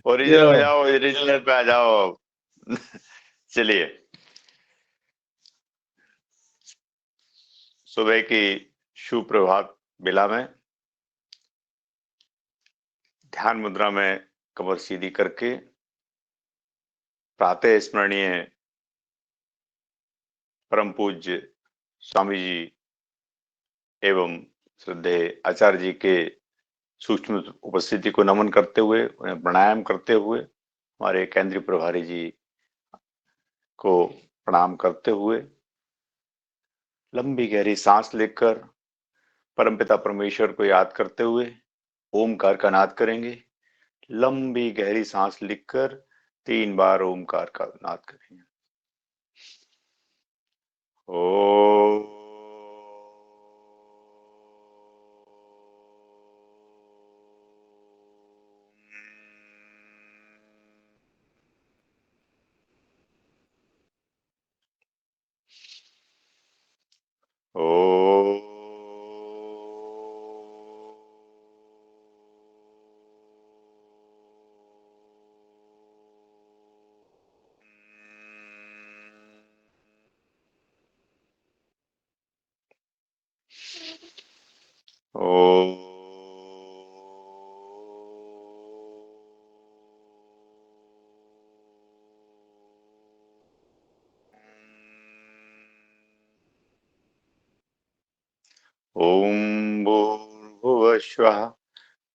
Original में जाओ, original पे आ जाओ। चलिए, सुबह की सुप्रभात बेला में ध्यान मुद्रा में कमर सीधी करके प्रातः स्मरणीय परम पूज्य स्वामी जी एवं श्रद्धेय आचार्य जी के सूक्ष्म उपस्थिति को नमन करते हुए, उन्हें प्राणायाम करते हुए, हमारे केंद्रीय प्रभारी जी को प्रणाम करते हुए लंबी गहरी सांस लेकर परमपिता परमेश्वर को याद करते हुए ओमकार का नाद करेंगे। लंबी गहरी सांस लेकर 3 बार ओमकार का नाद करेंगे। ओ ओम भूर्भुवस्वः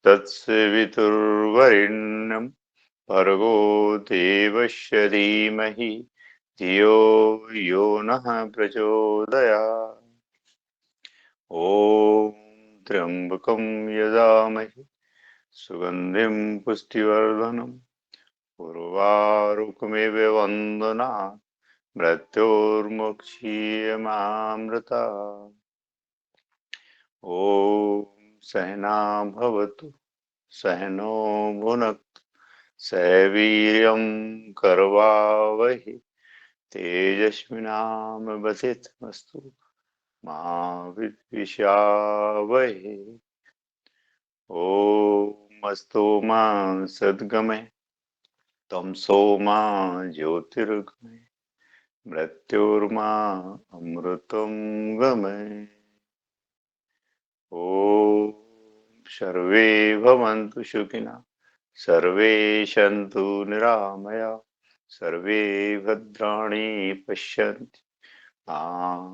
तत्सवितुर्वरेण्यं भर्गो देवस्य धीमहि धियो यो नः प्रचोदयात्। ॐ त्र्यम्बकं यजामहे सुगन्धिं पुष्टिवर्धनम् उर्वारुकमिव वन्दनात् मृत्योर्मुक्षीयमामृतात्। ॐ सहना भवतु सहनो भुनक्तु सह वीर्यं करवावहै तेजस्विनावधीतमस्तु मा विद्विषावहै। ॐ अस्तु मा सद्गमय तमसो मा ज्योतिर्गमय मृत्योर्मा अमृतं गमय। ॐ सर्वे भवन्तु सुखिनः सर्वे सन्तु निरामया सर्वे भद्राणि पश्यन्तु मा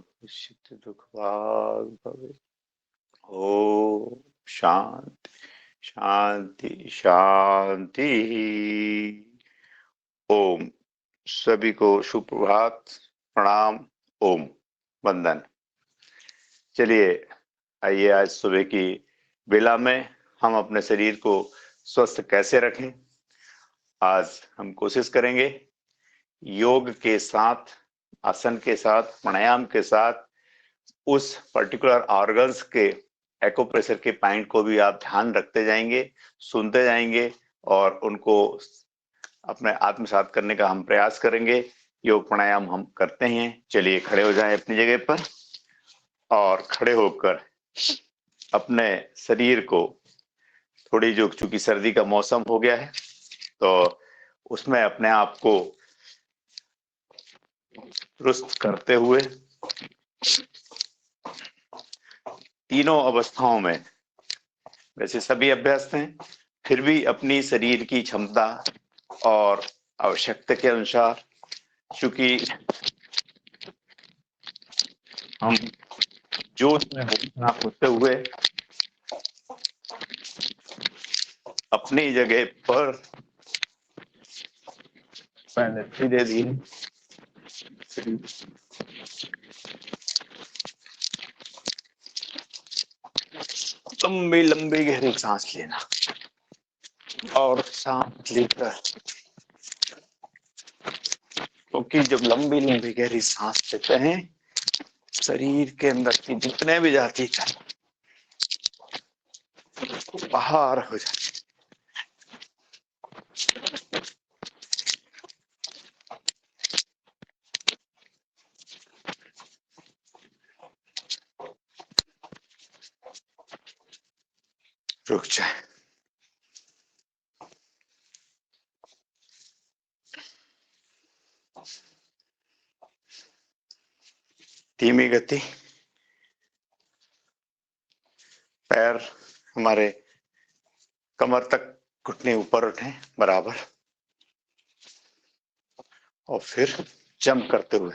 कश्चित् दुःखभाग् भवेत्। ॐ शान्ति शांति शांति। ओम। सभी को सुप्रभात, प्रणाम, ओम, वंदन। चलिए, आइए आज सुबह की बेला में हम अपने शरीर को स्वस्थ कैसे रखें, आज हम कोशिश करेंगे योग के साथ, आसन के साथ, प्राणायाम के साथ उस पर्टिकुलर ऑर्गन्स के एक्यूप्रेशर के पॉइंट को भी आप ध्यान रखते जाएंगे, सुनते जाएंगे और उनको अपने आत्मसात करने का हम प्रयास करेंगे। योग प्राणायाम हम करते हैं। चलिए खड़े हो जाएं अपनी जगह पर और खड़े होकर अपने शरीर को थोड़ी, जो चूंकि सर्दी का मौसम हो गया है तो उसमें अपने आप को दुरुस्त करते हुए तीनों अवस्थाओं में, वैसे सभी अभ्यस्त हैं, फिर भी अपनी शरीर की क्षमता और आवश्यकता के अनुसार, चूंकि हम जोश में होते हुए अपनी जगह पर पहले धीरे धीरे लंबी लंबी गहरी सांस लेना और सांस लेकर, क्योंकि जब लंबी लंबी गहरी सांस लेते हैं शरीर के अंदर की जितने भी जाती है बाहर हो जाती। रुक जाए। धीमी गति। पैर हमारे कमर तक, घुटने ऊपर उठे बराबर, और फिर जंप करते हुए।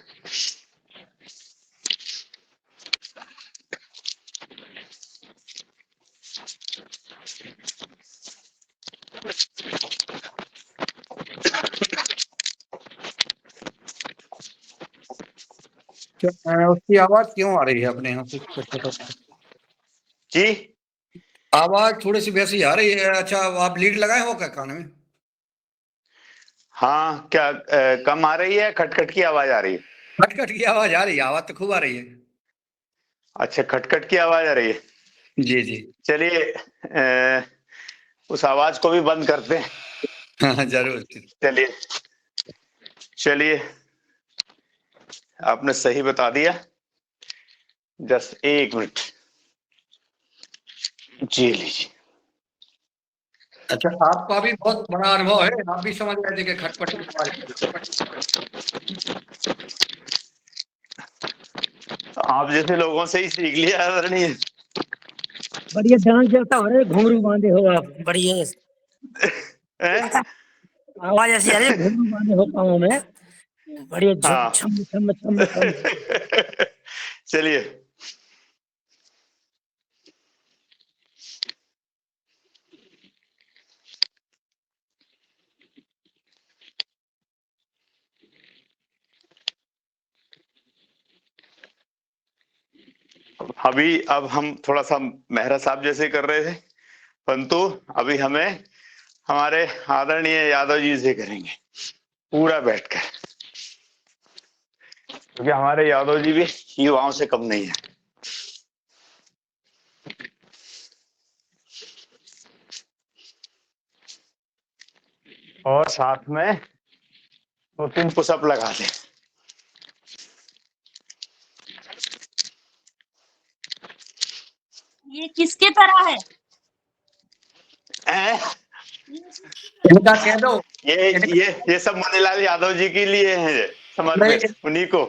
उसकी आवाज क्यों आ रही है अपने यहाँ से? जी आवाज थोड़ी सी वैसी आ रही है। अच्छा, आप लीड लगाए हो क्या कान में? हाँ, क्या कम आ रही है? खटखट की आवाज आ रही है? खटखट की आवाज आ रही है, आवाज तो खूब आ रही है। अच्छा, खटखट की आवाज आ रही है। जी जी। चलिए उस आवाज को भी बंद करते हैं। हाँ जरूर। चलिए चलिए, आपने सही बता दिया। 1 मिनट जी लीजिए। अच्छा, आपका भी बहुत बड़ा अनुभव है, आप भी समझ रहे थे कि खटपट की आवाज। आप जैसे लोगों से ही सीख लिया आदरणीय। बढ़िया डांस जैसा हो रहा है, घुंघरू बांधे हो आप, बढ़िया हैं? आवाज ऐसी आ रही है, घुंघरू बांधे हो पाँव में, बढ़िया हाँ छम छम छम छम। चलिए, अब हम थोड़ा सा मेहरा साहब जैसे कर रहे थे, परंतु अभी हमें हमारे आदरणीय यादव जी से करेंगे पूरा बैठकर, क्योंकि हमारे यादव जी भी युवाओं से कम नहीं है। और साथ में 2-3 पुशअप लगा दें। ये किसके तरह है? इनका कह दो। ये सब मनीलाल यादव जी के लिए है समर्पित, उन्हीं को।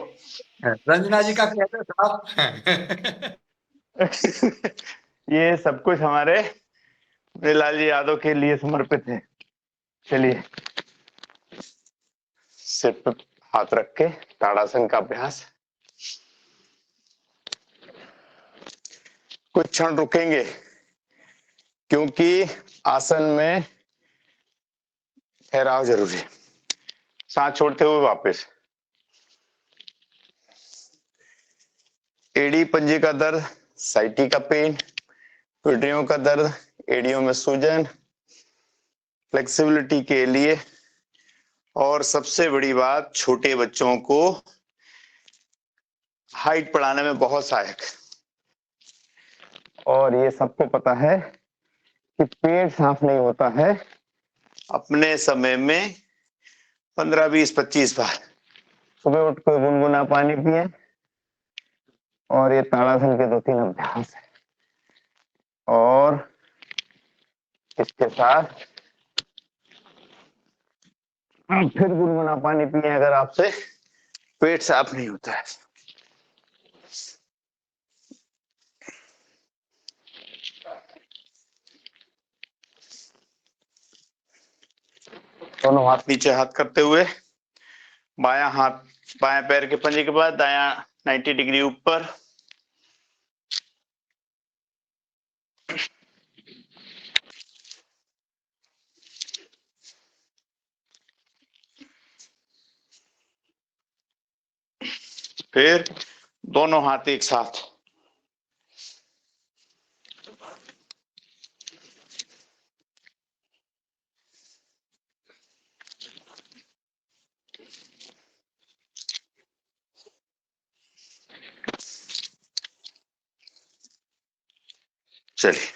रंजना जी का कह दो साहब। ये सब कुछ हमारे मनीलाल जी यादव के लिए समर्पित है। चलिए, सिर पे हाथ रख के ताड़ासन का अभ्यास। कुछ क्षण रुकेंगे, क्योंकि आसन में ठहराव जरूरी है। सांस छोड़ते हुए वापस। एड़ी पंजे का दर्द, साइटी का पेन, पिटरियों का दर्द, एड़ियों में सूजन, फ्लेक्सिबिलिटी के लिए, और सबसे बड़ी बात, छोटे बच्चों को हाइट बढ़ाने में बहुत सहायक। और ये सबको पता है कि पेट साफ नहीं होता है अपने समय में 15, 20, 25 बार सुबह उठ कर गुनगुना पानी पिए, और ये ताड़ासन के 2-3 अभ्यास है। और इसके साथ आप फिर गुनगुना पानी पिए अगर आपसे पेट साफ नहीं होता है। दोनों हाथ नीचे हाथ करते हुए, बायां हाथ बायां पैर के पंजे के बाद दायां 90 डिग्री ऊपर। फिर दोनों हाथ एक साथ। चलिए,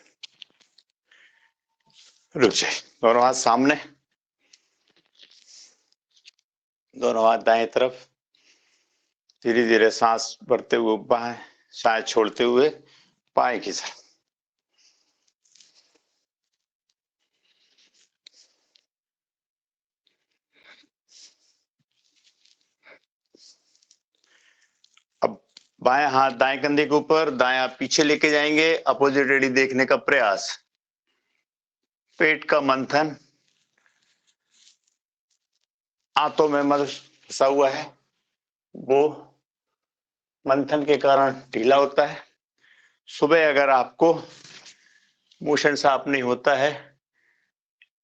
रुक जाए। दोनों हाथ सामने, दोनों हाथ दाएं तरफ। धीरे धीरे सांस भरते हुए बाएं, सांस छोड़ते हुए बाएं की तरफ। बाएं हाथ दाएं कंधे के ऊपर, दायां पीछे लेके जाएंगे, अपोजिट एडी देखने का प्रयास। पेट का मंथन, आंतों में मल फंसा हुआ है, वो मंथन के कारण ढीला होता है। सुबह अगर आपको मोशन साफ नहीं होता है,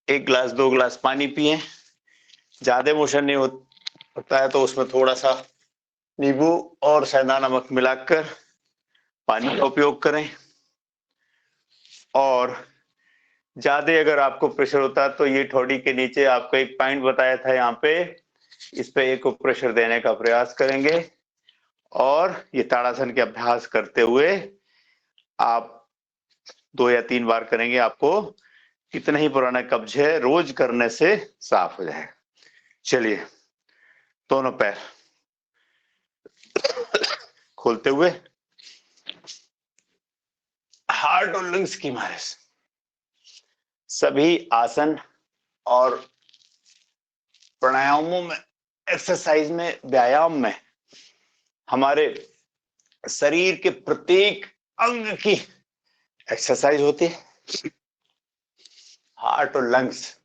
1 गिलास 2 गिलास पानी पिए। ज्यादा मोशन नहीं होता है तो उसमें थोड़ा सा नींबू और सेंधा नमक मिलाकर पानी का उपयोग करें। और ज्यादा अगर आपको प्रेशर होता है तो ये ठोड़ी के नीचे आपको एक पॉइंट बताया था, यहाँ पे इस पे एक प्रेशर देने का प्रयास करेंगे। और ये ताड़ासन के अभ्यास करते हुए आप 2 या 3 बार करेंगे, आपको कितना ही पुराना कब्ज है रोज करने से साफ हो जाएगा। चलिए, दोनों पैर खोलते हुए हार्ट और लंग्स की मालिश। सभी आसन और प्राणायामों में, एक्सरसाइज में, व्यायाम में हमारे शरीर के प्रत्येक अंग की एक्सरसाइज होती है। हार्ट और लंग्स,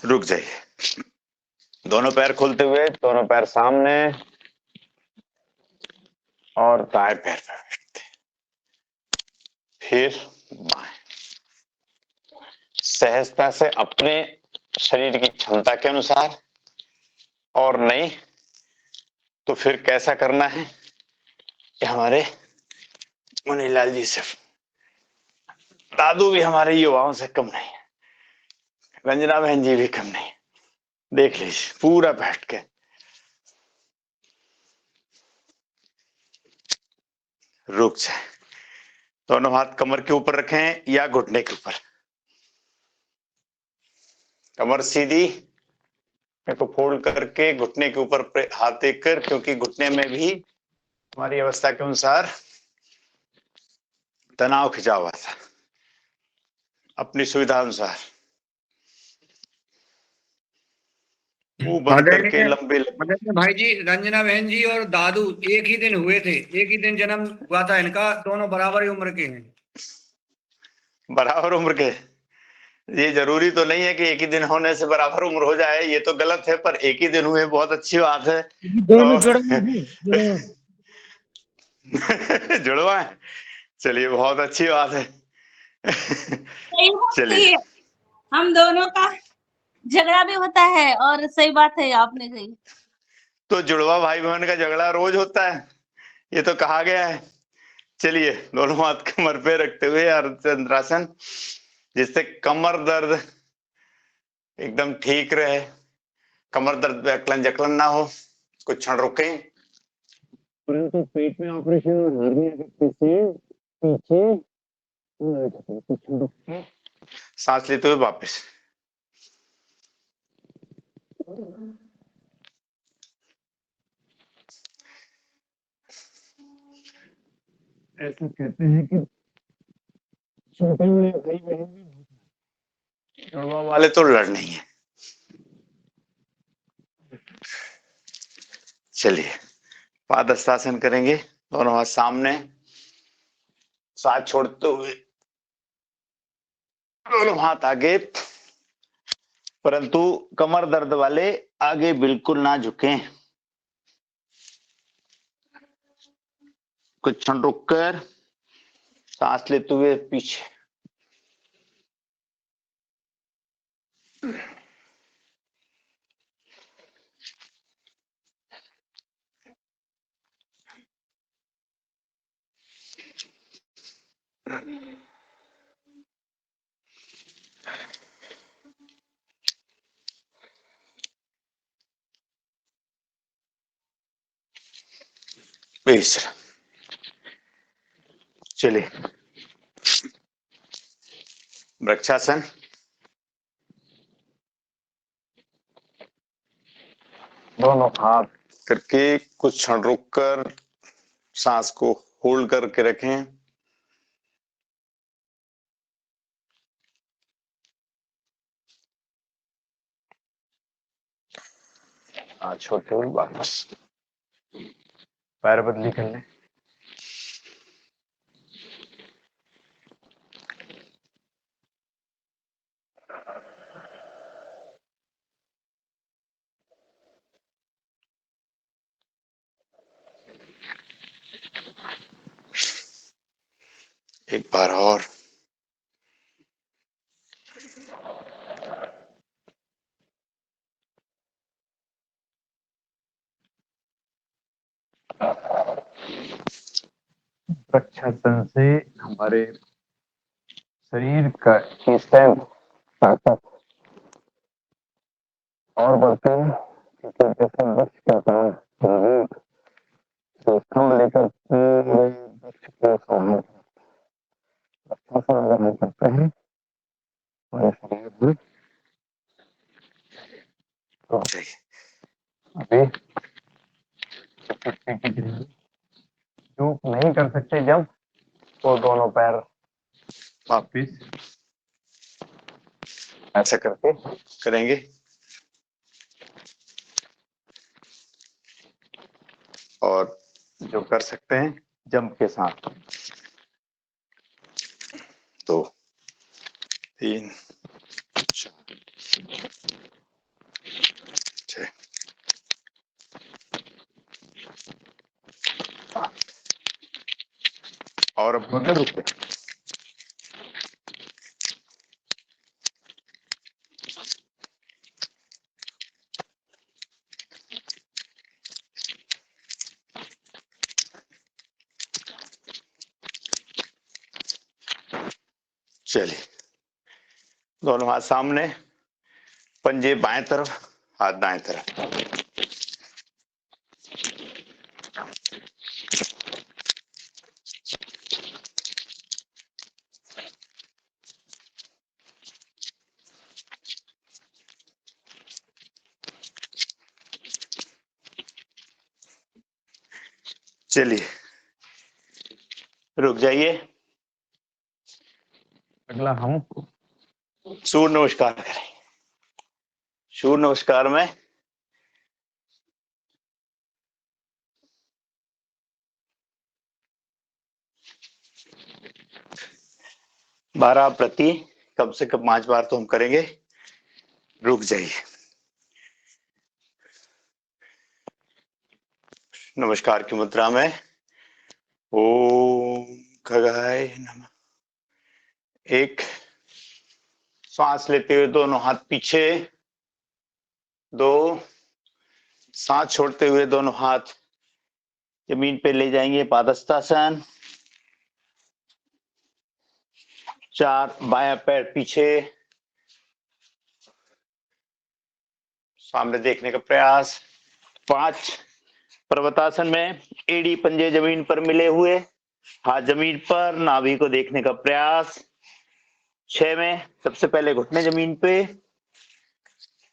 रुक जाइए। दोनों पैर खोलते हुए, दोनों पैर सामने और दाएं पैर पे बैठते, फिर बाएं। सहजता से अपने शरीर की क्षमता के अनुसार, और नहीं तो फिर कैसा करना है कि हमारे मुनीलाल जी से, दादू भी हमारे युवाओं से कम नहीं है, रंजना बहन जी भी कम नहीं, देख लीजिए पूरा बैठ के। रुक जाए, दोनों हाथ कमर के ऊपर रखें या घुटने के ऊपर, कमर सीधी, को फोल्ड करके घुटने के ऊपर हाथ देकर, क्योंकि घुटने में भी हमारी अवस्था के अनुसार तनाव खिंचा हुआ था। अपनी सुविधा अनुसार मुंह बंद करके लंबे भाई जी, रंजना बहन जी और दादू एक ही दिन हुए थे, एक ही दिन जन्म हुआ था इनका, दोनों बराबर ही उम्र के हैं। बराबर उम्र के, ये जरूरी तो नहीं है कि एक ही दिन होने से बराबर उम्र हो जाए, ये तो गलत है, पर एक ही दिन हुए बहुत अच्छी बात है। दोनों जुड़वा हैं, जुड़वा। जुड़वा है, चलिए बहुत अच्छी बात है। सही बात कही चलिए, है, हम दोनों का झगड़ा भी होता है, और सही बात है आपने कही। तो जुड़वा भाई बहन का झगड़ा रोज होता है, ये तो कहा गया है। चलिए, दोनों हाथ कमर पे रखते हुए अर्धचंद्रासन, जिससे कमर दर्द एकदम ठीक रहे, कमर दर्द अकलन जकलन ना हो। कुछ क्षण रुके, परंतु पेट में ऑपरेशन और हर्निया के पेशेंट पीछे कुछ क्षण रुके, सांस लेते हुए वापस। ऐसा कहते हैं कि छोटे में भाई बहन भी, जुड़वा वाले तो लड़ नहीं है। चलिए, पादहस्तासन करेंगे, दोनों हाथ सामने, साथ छोड़ते हुए दोनों हाथ आगे, परंतु कमर दर्द वाले आगे बिल्कुल ना झुकें। कुछ क्षण रुककर सांस लेते हुए पीछे। बेशर, चलिए, वृक्षासन, दोनों हाथ करके कुछ क्षण रुककर सांस को होल्ड करके रखें। हाथ छोड़ते हुए वापस पैर बदली कर लें। एक बार और। वृक्षासन से हमारे शरीर का स्ट्रेंथ, ताकत और बढ़ती है, क्योंकि जैसे वृक्ष का काम रूट से स्तंभ लेकर पूरे वृक्ष को संभालना। वृक्षासन अगर हम करते हैं हमारे शरीर में तो अभी जो नहीं कर सकते जब, तो दोनों पैर वापिस ऐसा करके करेंगे और जो कर सकते हैं जंप के साथ। 2 3 4 6 और अब बगल रुकते। चलिए, दोनों हाथ सामने, पंजे बाएं तरफ, हाथ दाएं तरफ। चलिए, रुक जाइए। अगला हम सूर्य नमस्कार करें। सूर्य नमस्कार में बारह प्रति कम से कम 5 बार तो हम करेंगे। रुक जाइए। नमस्कार की मुद्रा में ओम खगाय नमः। एक सांस लेते हुए दोनों हाथ पीछे, 2 सांस छोड़ते हुए दोनों हाथ जमीन पे ले जाएंगे, पादहस्तासन। 4 बायां पैर पीछे, सामने देखने का प्रयास। 5 पर्वतासन में एड़ी पंजे जमीन पर मिले हुए, हाथ जमीन पर, नाभि को देखने का प्रयास। 6 में सबसे पहले घुटने जमीन पे,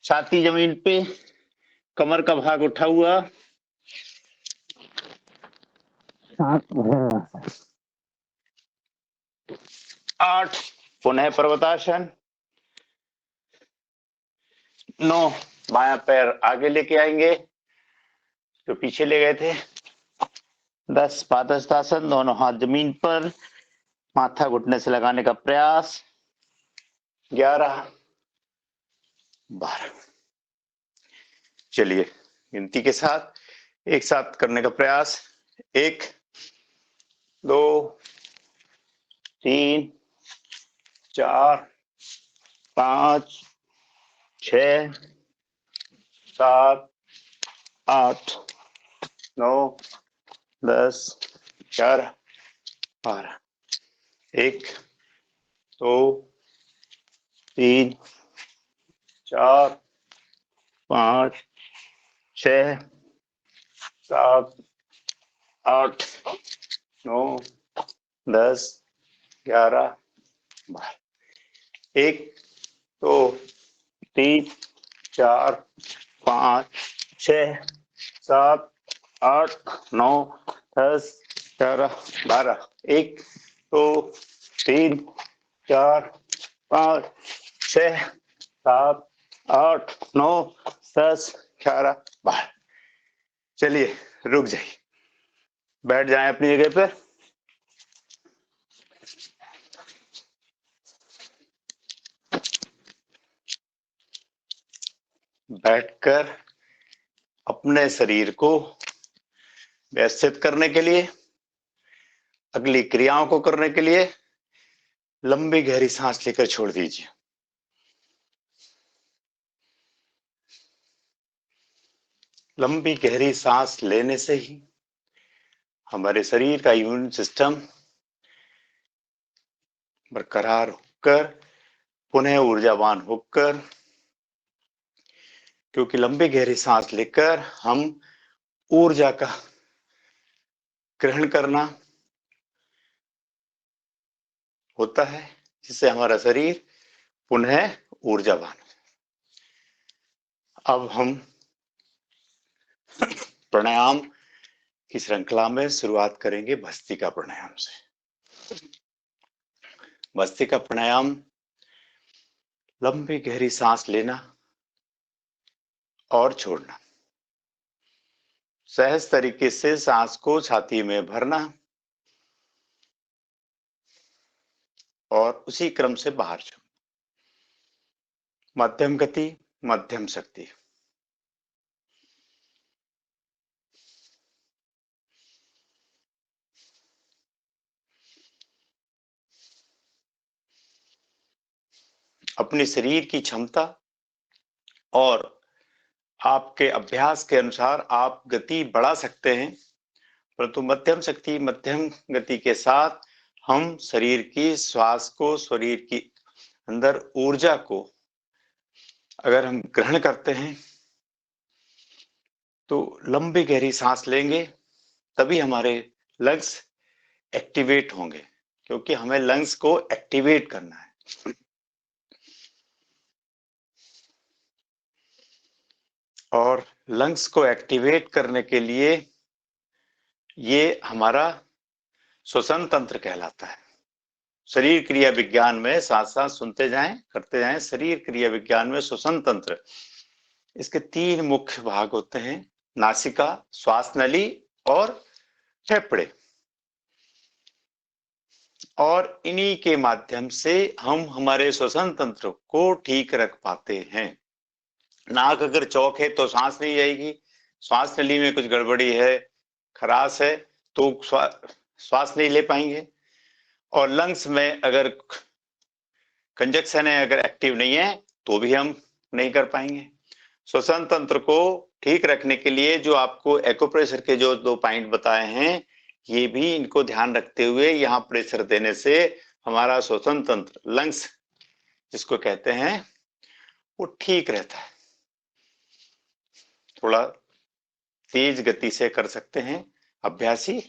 छाती जमीन पे, कमर का भाग उठा हुआ। 8 पुनः पर्वतासन। 9 बायां पैर आगे लेके आएंगे जो पीछे ले गए थे। 10 पादहस्तासन, दोनों हाथ जमीन पर, माथा घुटने से लगाने का प्रयास। 11 12। चलिए, गिनती के साथ एक साथ करने का प्रयास। 1 2 3 4 5 6 7 8 9 10 11 12। 1 2 3 4 5 6 7 8 9 10 11 12। 1 2 3 4 5 6 7 8 9 10 11 12। 1 2 3 4 5 6 7 8 9 10 क्या आ रहा, बाहर। चलिए रुक जाइए, बैठ जाएं अपनी जगह पर। बैठकर अपने शरीर को व्यवस्थित करने के लिए, अगली क्रियाओं को करने के लिए लंबी गहरी सांस लेकर छोड़ दीजिए। लंबी गहरी सांस लेने से ही हमारे शरीर का इम्यून सिस्टम बरकरार होकर, पुनः ऊर्जावान होकर, क्योंकि लंबी गहरी सांस लेकर हम ऊर्जा का ग्रहण करना होता है, जिससे हमारा शरीर पुनः ऊर्जावान। अब हम प्राणायाम की श्रृंखला में शुरुआत करेंगे भस्त्रिका प्राणायाम से। भस्त्रिका प्राणायाम लंबी गहरी सांस लेना और छोड़ना, सहज तरीके से सांस को छाती में भरना और उसी क्रम से बाहर छोड़ना। मध्यम गति, मध्यम शक्ति। अपने शरीर की क्षमता और आपके अभ्यास के अनुसार आप गति बढ़ा सकते हैं, परंतु मध्यम शक्ति, मध्यम गति के साथ हम शरीर की श्वास को, शरीर की अंदर ऊर्जा को अगर हम ग्रहण करते हैं तो लंबी गहरी सांस लेंगे, तभी हमारे लंग्स एक्टिवेट होंगे, क्योंकि हमें लंग्स को एक्टिवेट करना है। और लंग्स को एक्टिवेट करने के लिए ये हमारा श्वसन तंत्र कहलाता है। शरीर क्रिया विज्ञान में साथ साथ सुनते जाएं, करते जाएं। शरीर क्रिया विज्ञान में श्वसन तंत्र, इसके 3 मुख्य भाग होते हैं, नासिका, श्वास नली और फेफड़े। और इन्हीं के माध्यम से हम हमारे श्वसन तंत्र को ठीक रख पाते हैं। नाक अगर चौक है तो सांस नहीं जाएगी, श्वास नली में कुछ गड़बड़ी है, खराश है, तो श्वास नहीं ले पाएंगे। और लंग्स में अगर कंजक्शन है, अगर एक्टिव नहीं है, तो भी हम नहीं कर पाएंगे। श्वसन तंत्र को ठीक रखने के लिए जो आपको एक्यूप्रेशर के जो 2 पॉइंट बताए हैं, ये भी इनको ध्यान रखते हुए यहाँ प्रेशर देने से हमारा श्वसन तंत्र, लंग्स जिसको कहते हैं, वो ठीक रहता है। थोड़ा तेज गति से कर सकते हैं अभ्यासी।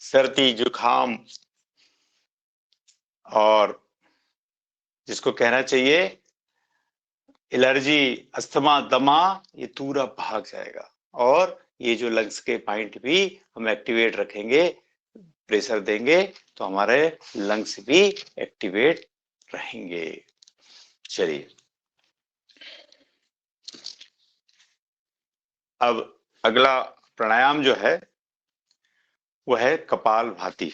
सर्दी, जुकाम और जिसको कहना चाहिए एलर्जी, अस्थमा, दमा, ये पूरा भाग जाएगा। और ये जो लंग्स के पॉइंट भी हम एक्टिवेट रखेंगे, प्रेशर देंगे, तो हमारे लंग्स भी एक्टिवेट रहेंगे। चलिए अब अगला प्राणायाम जो है वह है कपालभाति।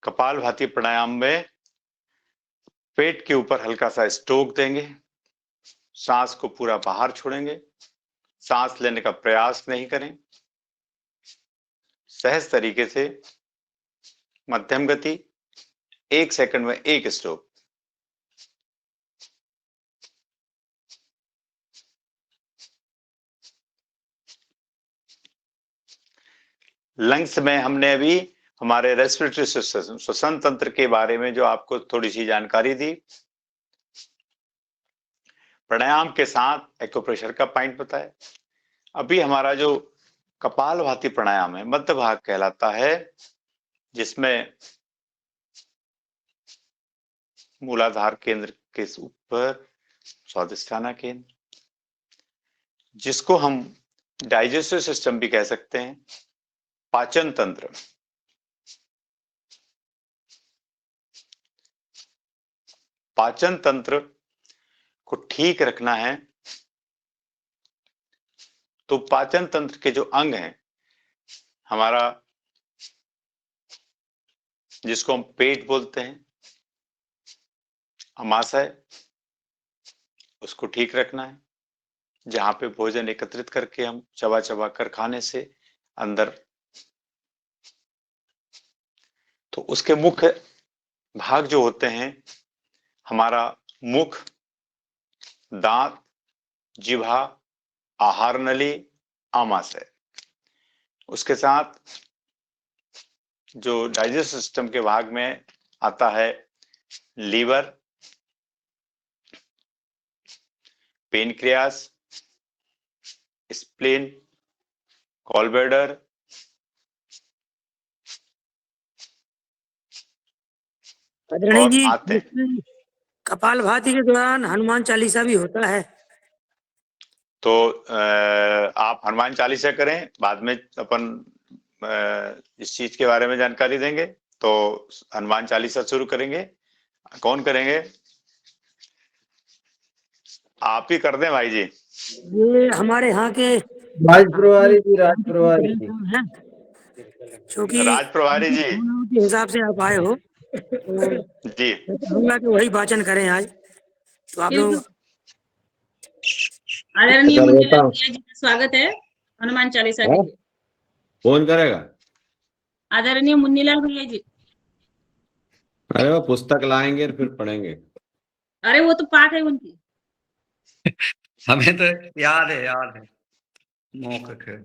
कपालभाति प्राणायाम में पेट के ऊपर हल्का सा स्ट्रोक देंगे, सांस को पूरा बाहर छोड़ेंगे, सांस लेने का प्रयास नहीं करें, सहज तरीके से मध्यम गति, 1 सेकंड में 1 स्ट्रोक। लंग्स में हमने अभी हमारे रेस्पिरेटरी सिस्टम, श्वसन तंत्र के बारे में जो आपको थोड़ी सी जानकारी दी, प्राणायाम के साथ एक्यूप्रेशर का पॉइंट बताया। अभी हमारा जो कपालभाति प्राणायाम है, मध्य भाग कहलाता है, जिसमें मूलाधार केंद्र के ऊपर स्वादिष्ठाना केंद्र, जिसको हम डाइजेस्टिव सिस्टम भी कह सकते हैं, पाचन तंत्र, पाचन तंत्र को ठीक रखना है तो पाचन तंत्र के जो अंग हैं, हमारा जिसको हम पेट बोलते हैं, अमाशय, उसको ठीक रखना है, जहां पे भोजन एकत्रित करके हम चबा चबा कर खाने से अंदर, तो उसके मुख्य भाग जो होते हैं, हमारा मुख, दांत, जिह्वा, आहार नली, आमाशय। उसके साथ जो डाइजेस्ट सिस्टम के भाग में आता है लीवर, पेनक्रियास, स्प्लीन, गॉलब्लैडर, आदरणीय और जी, आते हैं। कपालभाति के दौरान हनुमान चालीसा भी होता है। तो आप हनुमान चालीसा करें, बाद में अपन इस चीज के बारे में जानकारी देंगे। तो हनुमान चालीसा शुरू करेंगे, कौन करेंगे? आप ही कर दें भाई जी। ये हमारे यहाँ के राज प्रभारी जी, राज प्रभारी जी, हैं, क्योंकि राज प्रभारी जी के हिसाब से आप आए हो, तो जी, मैं चाहूंगा कि वही वाचन करें आज। तो आप लोग आदरणीय कर मुन्नीलाल देता हूँ। भैया जी का स्वागत है हनुमान चालीसा के हाँ? लिए। कौन करेगा? आदरणीय मुन्नीलाल भैया जी। अरे वो पुस्तक लाएंगे और फिर पढ़ेंगे। अरे वो तो पाठ है उनकी। हमें तो याद है मौखिक है।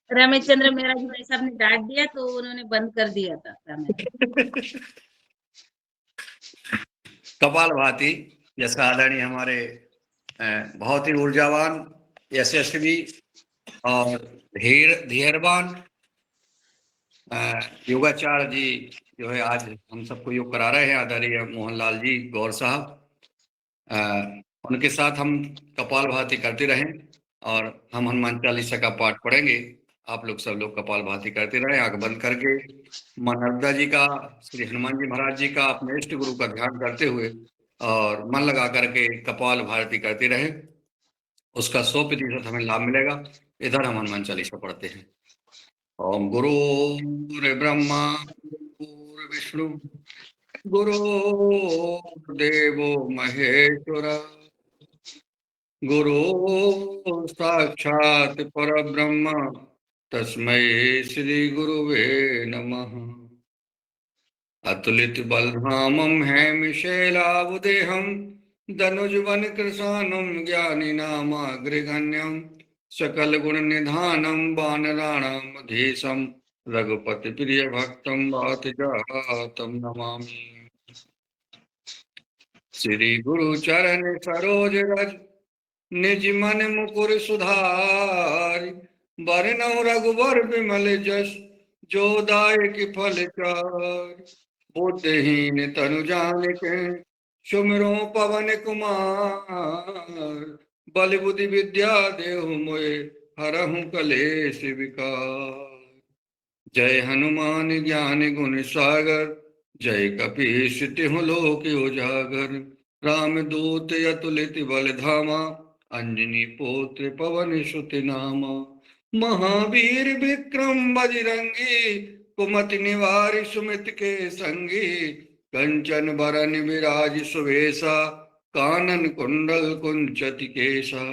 रमेश चंद्र मेहरा जी भाई साहब ने डांट दिया तो उन्होंने बंद कर दिया था कपालभाति जैसा आदरणीय हमारे बहुत ही ऊर्जावान, यशस्वी और धीरवान योगाचार्य जी जो है आज हम सबको योग करा रहे हैं, आदरणीय मोहनलाल जी गौर साहब। उनके साथ हम कपालभाति करते रहें और हम हनुमान चालीसा का पाठ पढ़ेंगे। आप लोग सब लोग कपालभाति करते रहें, आंख बंद करके मां नर्मदा जी का, श्री हनुमान जी महाराज जी का, अपने इष्ट गुरु का ध्यान करते हुए और मन लगा करके कपाल भारती करते रहे, उसका 100% हमें लाभ मिलेगा। इधर हम हनुमान चालीसा पढ़ते हैं। ओम गुरुर्ब्रह्मा गुरुर्विष्णु गुरुर्देवो महेश्वर गुरु साक्षात परब्रह्म तस्मै श्री गुरुवे नमः। अतुलित बलधामं हेमशैलावदेहं धनुजवन कृशानं ज्ञानिनामाग्रगण्यं सकल गुण निधानं वानराणामधीशं रघुपति प्रिय भक्तं वातजातं नमामि। श्री गुरु चरण सरोज रज निज मन मुकुर सुधारि बरनउँ रघुबर विमल जस जो दायक फल चारि। बुद्धिहीन तनु जानिके सुमिरो पवन कुमार बल बुद्धि विद्या देहु मोए हरहु कलेश विकार। जय हनुमान ज्ञान गुण सागर जय कपीश तिहुँ लोक उजागर। राम दूत अतुलित बल धामा अंजनी पुत्र पवन सुत नामा। महावीर विक्रम बजरंगी कुमति निवारि सुमित के संगी। कंचन बरन विराज सुवेशा कानन कुंडल कुंचति केसा।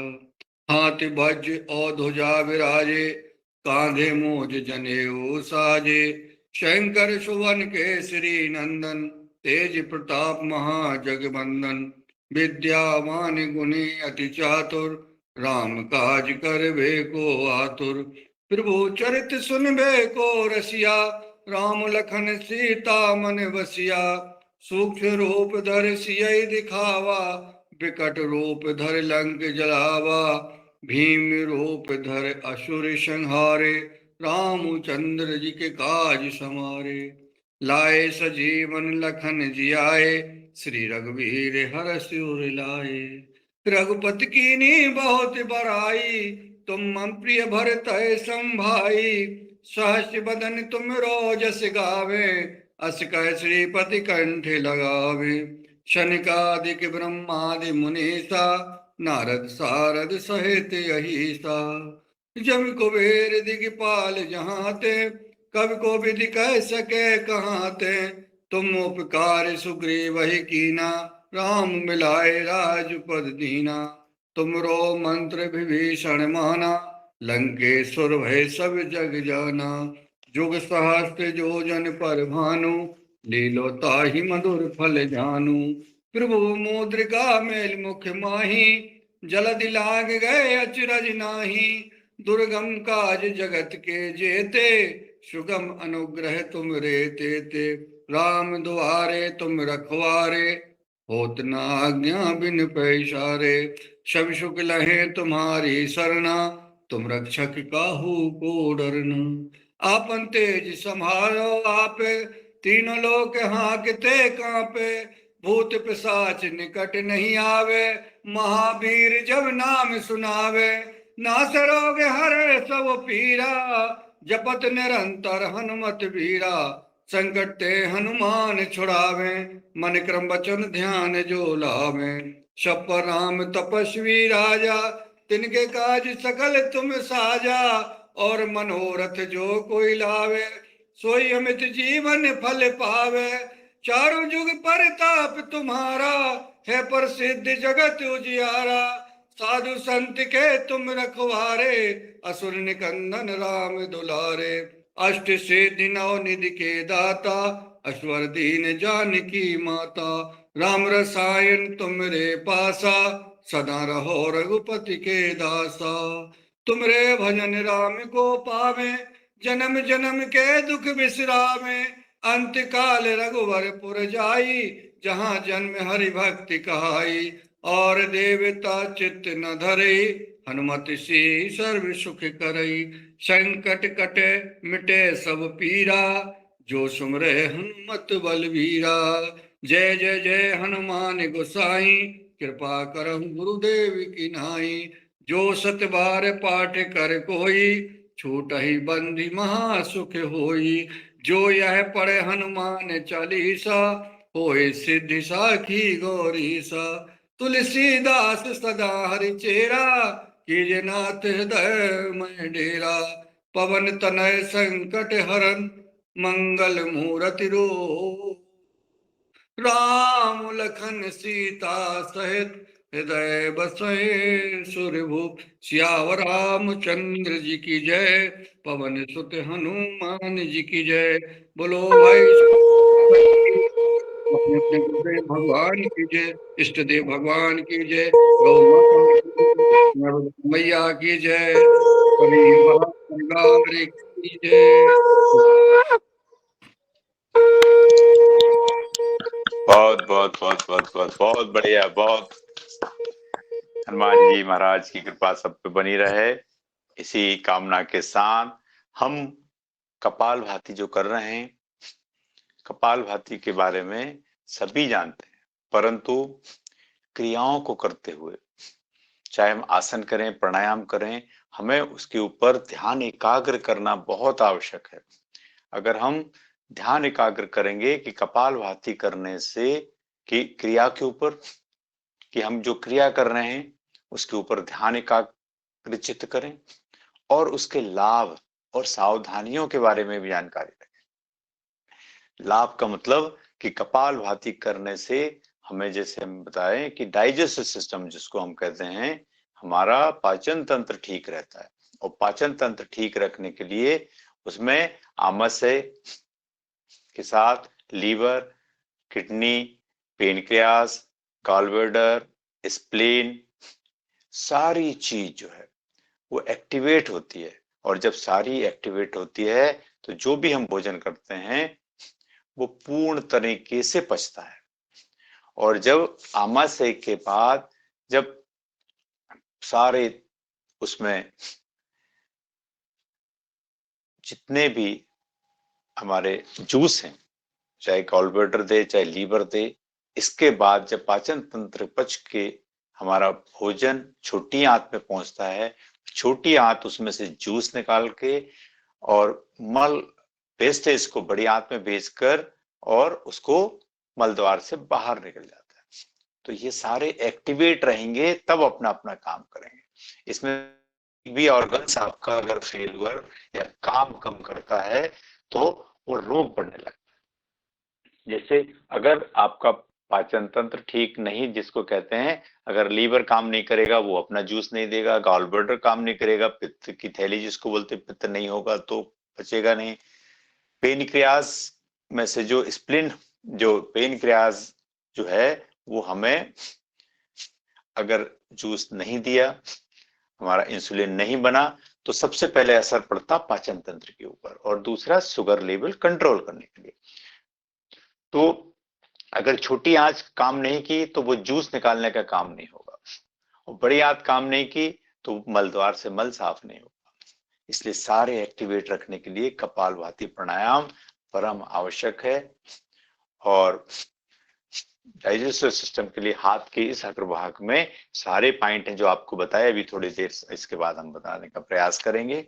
हाथ वज्र और ध्वजा विराजे कांधे मूज जनेऊ साजे। शंकर सुवन केसरी नंदन तेज प्रताप महाजगवंदन। विद्यावान गुणी अति चातुर राम काज करबे को आतुर। प्रभु चरित सुनबे को रसिया राम लखन सीता मन बसिया। सूक्ष्म रूप धर सियहि दिखावा विकट रूप धर लंक जलावा। भीम रूप धर असुर संहारे रामचंद्र जी के काज समारे। लाए सजीवन लखन जियाए, श्री रघुवीर हरष उर लाए। रघुपति कीन्ही बहुत बड़ाई, तुम मम प्रिय भरत संभाई। सहस बदन तुम रोजस गावे, अस कह श्रीपति कंठ लगावे। शनिकादिक ब्रह्मादि मुनीसा, नारद सारद सहित अहिसा। जम कुबेर दिगपाल जहाँ ते, कवि को विधि कह सके कहाँ ते। तुम उपकार सुग्रीव वही कीना, राम मिलाए राजपद दीना। तुमरो मंत्र विभीषण माना, लंकेश्वर भय सब जग जाना। जुग सहस्त्र जो जन पर भानु, लीलो ताहि मधुर फल जानू। प्रभु मुद्रिका मेल मुख माही, जलधि लाग गए अचरज नाही। दुर्गम काज जगत के जेते, सुगम अनुग्रह तुम रे तेते। राम दुआरे तुम रखवारे, होत न आज्ञा बिन पैसारे। सब सुख लहे तुम्हारी सरना, तुम रक्षक काहू को डरना। आपन तेज संभालो आपे, तीनों लोक हाँकते कांपे। भूत पिशाच निकट नहीं आवे, महावीर जब नाम सुनावे। नास रोग हरे सब पीरा, जपत निरंतर हनुमत वीरा। संकट ते हनुमान छुड़ावे, मन क्रम वचन ध्यान जो लावे। सब पर राम तपस्वी राजा, तिनके काज सकल तुम साजा। और मनोरथ जो कोई लावे, सोई अमित जीवन फल पावे। चारों जुग परताप तुम्हारा, है प्रसिद्ध जगत उजियारा। साधु संत के तुम रखवारे, असुर निकंदन राम दुलारे। अष्ट सिद्धि नौ निधि के दाता, अश्वर दीन जानकी माता। राम रसायन तुमरे पासा, सदा रहो रघुपति के दासा। तुमरे भजन राम को पावे, जन्म जन्म के दुख बिसरावे। अंत काल रघुवर पुर जाई, जहाँ जन्म हरि भक्ति कहाई। और देवता चित्त न धरे, हनुमत से सर्व सुख करई। संकट कटे मिटे सब पीरा, जो सुमरे हनुमत बलवीरा। जय जय जय हनुमान गोसाई, कृपा करहु गुरुदेव की नाई। जो सत बार पाठ कर कोई, छूटहि बंदी महा सुख होई। जो यह पढ़े हनुमान चालीसा, होए सिद्धि साखी गौरीसा। तुलसीदास सदा हरि चेरा, कीजे नाथ हृदय में डेरा। पवन तनय संकट हरन, मंगल मूरति रो। राम लखन सीता सहित, हृदय बसै सुरभूप। सियावर रामचंद्र जी की जय, पवन सुत हनुमान जी की जय। बोलो भाई अपने अपने गुरुदेव भगवान की जय, इष्ट देव भगवान की जय, गौ माता की जय, नर्मदा मैया की जय, परिवार परिवार की जय। बहुत बहुत बहुत बहुत बहुत बहुत बढ़िया। बहुत हनुमान जी महाराज की कृपा सब पे बनी रहे। इसी कामना के साथ हम कपालभाति जो कर रहे हैं, कपालभाति के बारे में सभी जानते हैं, परंतु क्रियाओं को करते हुए, चाहे हम आसन करें, प्राणायाम करें, हमें उसके ऊपर ध्यान एकाग्र करना बहुत आवश्यक है। अगर हम ध्यान एकाग्र करेंगे कि कपालभाति करने से कि क्रिया के ऊपर, कि हम जो क्रिया कर रहे हैं उसके ऊपर ध्यान एकाग्र चित्त करें और उसके लाभ और सावधानियों के बारे में भी जानकारी रखें। लाभ का मतलब कि कपालभाति करने से हमें, जैसे हम बताएं कि डाइजेस्टिव सिस्टम जिसको हम कहते हैं, हमारा पाचन तंत्र ठीक रहता है। और पाचन तंत्र ठीक रखने के लिए उसमें आमाशय के साथ liver, kidney, pancreas, gallbladder, spleen, सारी चीज जो है वो एक्टिवेट होती है। और जब सारी एक्टिवेट होती है तो जो भी हम भोजन करते हैं वो पूर्ण तरीके से पचता है। और जब आमाशय के बाद जब सारे उसमें जितने भी हमारे जूस हैं चाहे गॉलब्लैडर दे चाहे लीवर दे। इसके बाद जब पाचन तंत्र पच के हमारा भोजन छोटी आंत में पहुंचता है, छोटी आंत उसमें से जूस निकाल के और मल वेस्टेज को बड़ी आंत में भेजकर और उसको मल द्वार से बाहर निकल जाता है। तो ये सारे एक्टिवेट रहेंगे तब अपना अपना काम करेंगे। इसमें भी ऑर्गन्स आपका अगर फेलियर या काम कम करता है तो वो रोग बढ़ने लगता है। जैसे अगर आपका पाचन तंत्र ठीक नहीं, जिसको कहते हैं अगर लीवर काम नहीं करेगा वो अपना जूस नहीं देगा, गॉलब्लैडर काम नहीं करेगा, पित्त की थैली जिसको बोलते हैं, पित्त नहीं होगा तो पचेगा नहीं। पेनक्रियाज में से जो स्प्लिन, जो पेनक्रियाज जो है वो हमें अगर जूस नहीं दिया, हमारा इंसुलिन नहीं बना, तो सबसे पहले असर पड़ता पाचन तंत्र के ऊपर, और दूसरा शुगर लेवल कंट्रोल करने के लिए। तो अगर छोटी आंच काम नहीं की तो वो जूस निकालने का काम नहीं होगा, और बड़ी आंच काम नहीं की तो मल द्वार से मल साफ नहीं होगा। इसलिए सारे एक्टिवेट रखने के लिए कपालभाति प्राणायाम परम आवश्यक है। और डाइजेस्टिव सिस्टम के लिए हाथ के इस अग्रभाग में सारे पॉइंट हैं जो आपको बताया, अभी थोड़ी देर इसके बाद हम बताने का प्रयास करेंगे।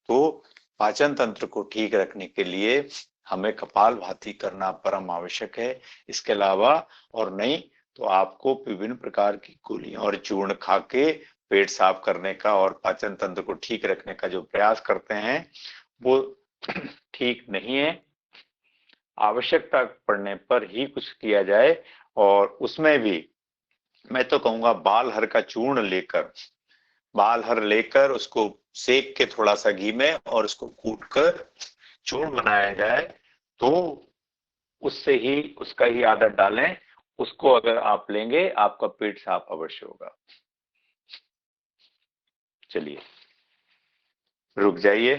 तो पाचन तंत्र को ठीक रखने के लिए हमें कपालभाति करना परम आवश्यक है। इसके अलावा और नहीं तो आपको विभिन्न प्रकार की गोलियां और चूर्ण खा के पेट साफ करने का और पाचन तंत्र को ठीक रखने का जो प्रयास करते हैं वो ठीक नहीं है। आवश्यकता पड़ने पर ही कुछ किया जाए, और उसमें भी मैं तो कहूंगा बालहर का चूर्ण लेकर, बालहर लेकर उसको सेक के थोड़ा सा घी में और उसको कूट कर चूर्ण बनाया जाए, तो उससे ही उसका ही आदत डालें। उसको अगर आप लेंगे आपका पेट साफ अवश्य होगा। चलिए रुक जाइए,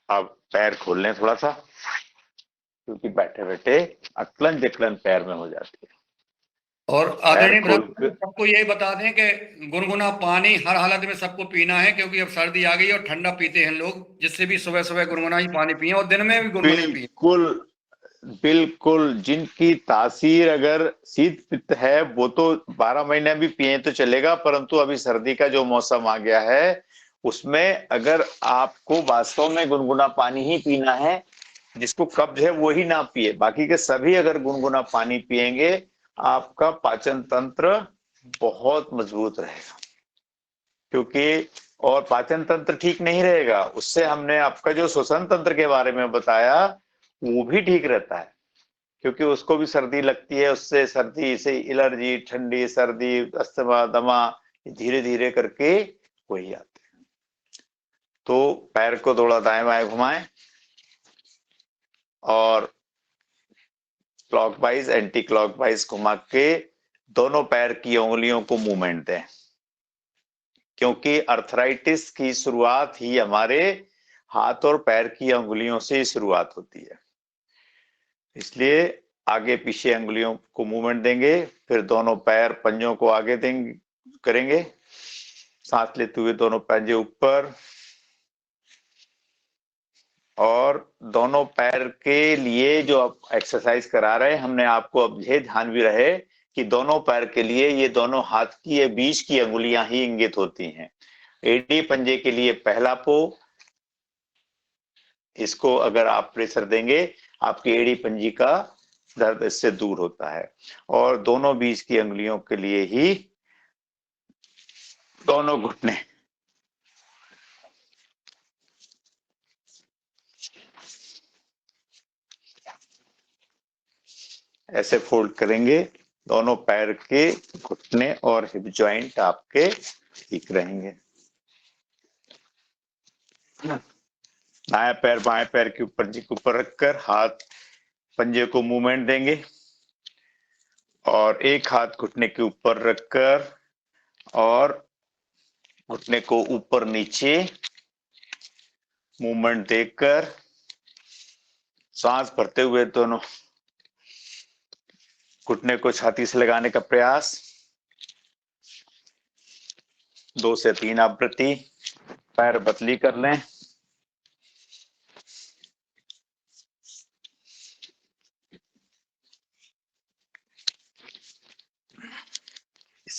अब पैर खोल लें थोड़ा सा, क्योंकि बैठे बैठे अकलन जकलन पैर में हो जाती है। और आदरणीय खोल भ्राता, सबको यही बता दें कि गुनगुना पानी हर हालत में सबको पीना है, क्योंकि अब सर्दी आ गई और ठंडा पीते हैं लोग, जिससे भी सुबह सुबह गुनगुना ही पानी पिए और दिन में भी गुनगुने पिए। बिल्कुल बिल्कुल, जिनकी तासीर अगर शीत पित्त है वो तो 12 महीने भी पिए तो चलेगा, परंतु अभी सर्दी का जो मौसम आ गया है उसमें अगर आपको वास्तव में गुनगुना पानी ही पीना है, जिसको कब्ज है वो ही ना पिए, बाकी के सभी अगर गुनगुना पानी पिएंगे आपका पाचन तंत्र बहुत मजबूत रहेगा। क्योंकि और पाचन तंत्र ठीक नहीं रहेगा उससे हमने आपका जो श्वसन तंत्र के बारे में बताया वो भी ठीक रहता है, क्योंकि उसको भी सर्दी लगती है, उससे सर्दी से एलर्जी, ठंडी, सर्दी, अस्थमा, दमा धीरे धीरे करके वही आते हैं। तो पैर को थोड़ा दाएं बाएं घुमाएं और क्लॉकवाइज एंटी क्लॉकवाइज घुमा के दोनों पैर की उंगलियों को मूवमेंट दें, क्योंकि अर्थराइटिस की शुरुआत ही हमारे हाथ और पैर की अंगुलियों से ही शुरुआत होती है। इसलिए आगे पीछे अंगुलियों को मूवमेंट देंगे, फिर दोनों पैर पंजों को आगे देंगे करेंगे, सांस लेते हुए दोनों पंजे ऊपर, और दोनों पैर के लिए जो आप एक्सरसाइज करा रहे हैं हमने आपको अब ये ध्यान भी रहे कि दोनों पैर के लिए ये दोनों हाथ की ये बीच की अंगुलियां ही इंगित होती हैं। एड़ी पंजे के लिए पहला पो, इसको अगर आप प्रेशर देंगे आपकी एड़ी पंजी का दर्द इससे दूर होता है, और दोनों बीच की अंगुलियों के लिए ही दोनों घुटने ऐसे फोल्ड करेंगे, दोनों पैर के घुटने और हिप जॉइंट आपके ठीक रहेंगे। दायां पैर बाएं पैर के ऊपर जी के ऊपर रखकर हाथ पंजे को मूवमेंट देंगे, और एक हाथ घुटने के ऊपर रखकर और घुटने को ऊपर नीचे मूवमेंट देकर सांस भरते हुए दोनों घुटने को छाती से लगाने का प्रयास, 2 से 3 आवृत्ति। पैर बदली कर लें,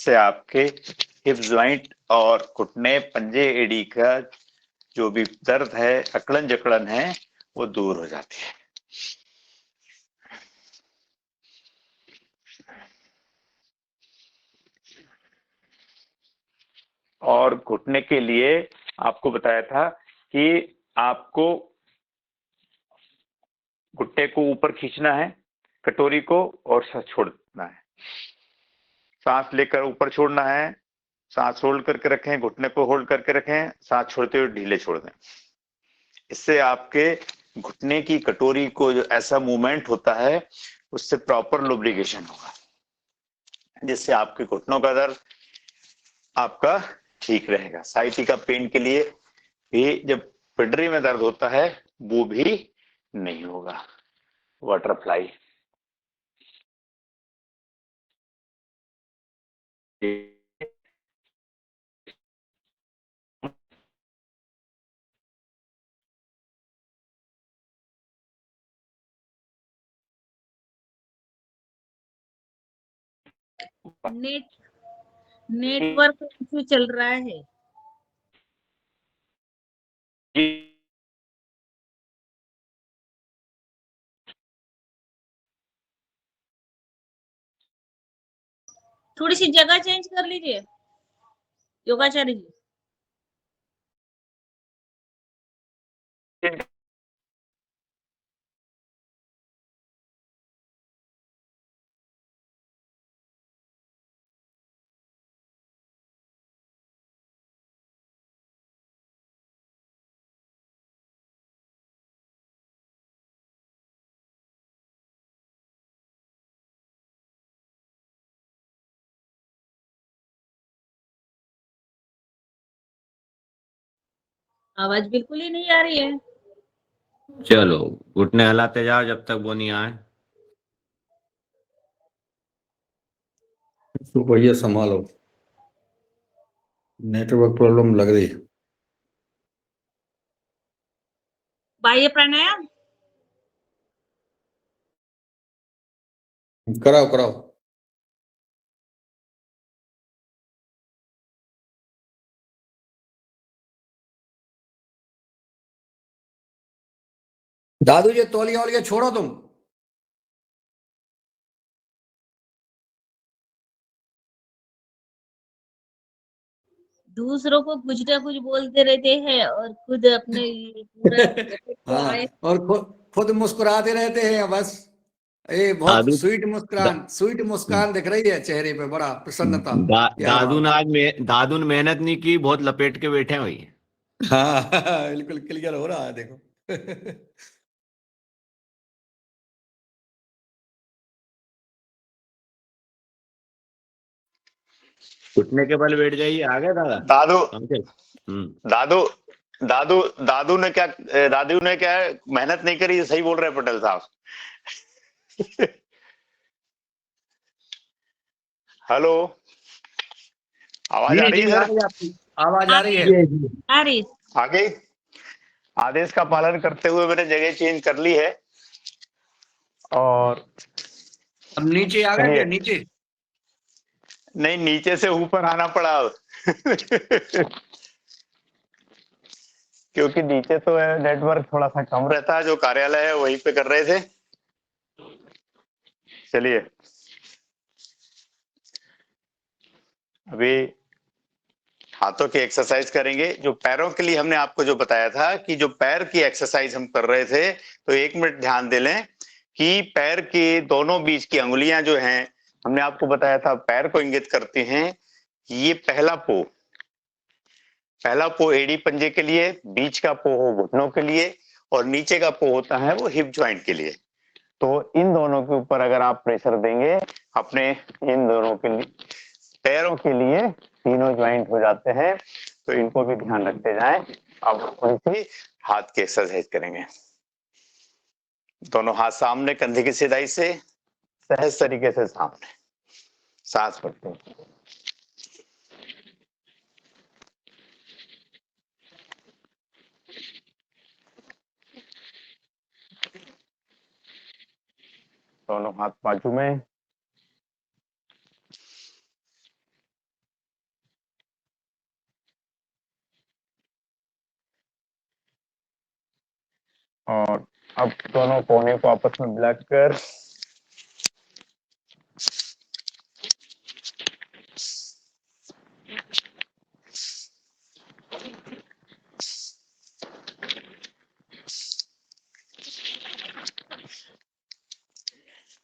इससे आपके हिप ज्वाइंट और घुटने पंजे एड़ी का जो भी दर्द है, अकड़न जकड़न है, वो दूर हो जाती है। और घुटने के लिए आपको बताया था कि आपको घुटने को ऊपर खींचना है, कटोरी को, और छोड़ना है। सांस लेकर ऊपर छोड़ना है, सांस होल्ड करके रखें, घुटने को होल्ड करके रखें, सांस छोड़ते हुए ढीले छोड़ दें। इससे आपके घुटने की कटोरी को जो ऐसा मूवमेंट होता है, उससे प्रॉपर लुब्रिकेशन होगा, जिससे आपके घुटनों का दर्द आपका ठीक रहेगा। साइटिका पेन के लिए भी जब पिंडरी में दर्द होता है, वो भी नहीं होगा। बटरफ्लाई नेटवर्क इशू चल रहा है। थोड़ी सी जगह चेंज कर लीजिए योगाचार्य जी। आवाज बिल्कुल ही नहीं आ रही है। चलो घुटने हिलाते जाओ जब तक वो नहीं आए। तो भैया संभालो, नेटवर्क प्रॉब्लम लग रही है। बाह्य प्राणायाम कराओ कराओ। दादू जी तौलिया वौलिया छोड़ो तुम। दूसरों को कुछ ना कुछ बोलते रहते हैं और खुद अपने पूरा तो हाँ, आए। और खुद मुस्कुराते रहते हैं बस। ये बहुत दादू स्वीट दा, मुस्कान, स्वीट मुस्कान दिख रही है चेहरे पे, बड़ा प्रसन्नता। क्या दादू ने बात। आज दादू ने मेहनत नहीं की, बहुत लपेट के बैठे हुई। हाँ बिल्कुल क्लियर हो रहा है देखो। घुटने के बल बैठ जाइए। आ गए दादा? दादू अंकल। दादू दादू दादू ने क्या मेहनत नहीं करी, सही बोल रहे हैं पटेल साहब। हेलो, आवाज जी आ रही जी है आ सर? रही है आपकी आवाज, आ आ रही रही है। जी जी। आ रही। आ गई। आदेश का पालन करते हुए मैंने जगह चेंज कर ली है। और अब नीचे आ गए क्या? चलिए, नीचे नहीं, नीचे से ऊपर आना पड़ा अब। क्योंकि नीचे तो नेटवर्क थोड़ा सा कम रहता है, जो कार्यालय है वहीं पे कर रहे थे। चलिए, अभी हाथों की एक्सरसाइज करेंगे। जो पैरों के लिए हमने आपको जो बताया था कि जो पैर की एक्सरसाइज हम कर रहे थे, तो 1 मिनट ध्यान दे लें कि पैर के दोनों बीच की अंगुलियां जो हैं, हमने आपको बताया था पैर को इंगित करती हैं। ये पहला पो एड़ी पंजे के लिए, बीच का पो हो घुटनों के लिए, और नीचे का पो होता है वो हिप ज्वाइंट के लिए। तो इन दोनों के ऊपर अगर आप प्रेशर देंगे अपने, इन दोनों के लिए, पैरों के लिए तीनों ज्वाइंट हो जाते हैं। तो इनको भी ध्यान रखते जाएं। अब थोड़ी सी हाथ की एक्सरसाइज करेंगे। दोनों हाथ सामने, कंधे की सीधाई से सहज तरीके से सामने, सांस भरते हैं। दोनों हाथ बाजू में, और अब दोनों कोने को आपस में मिलाकर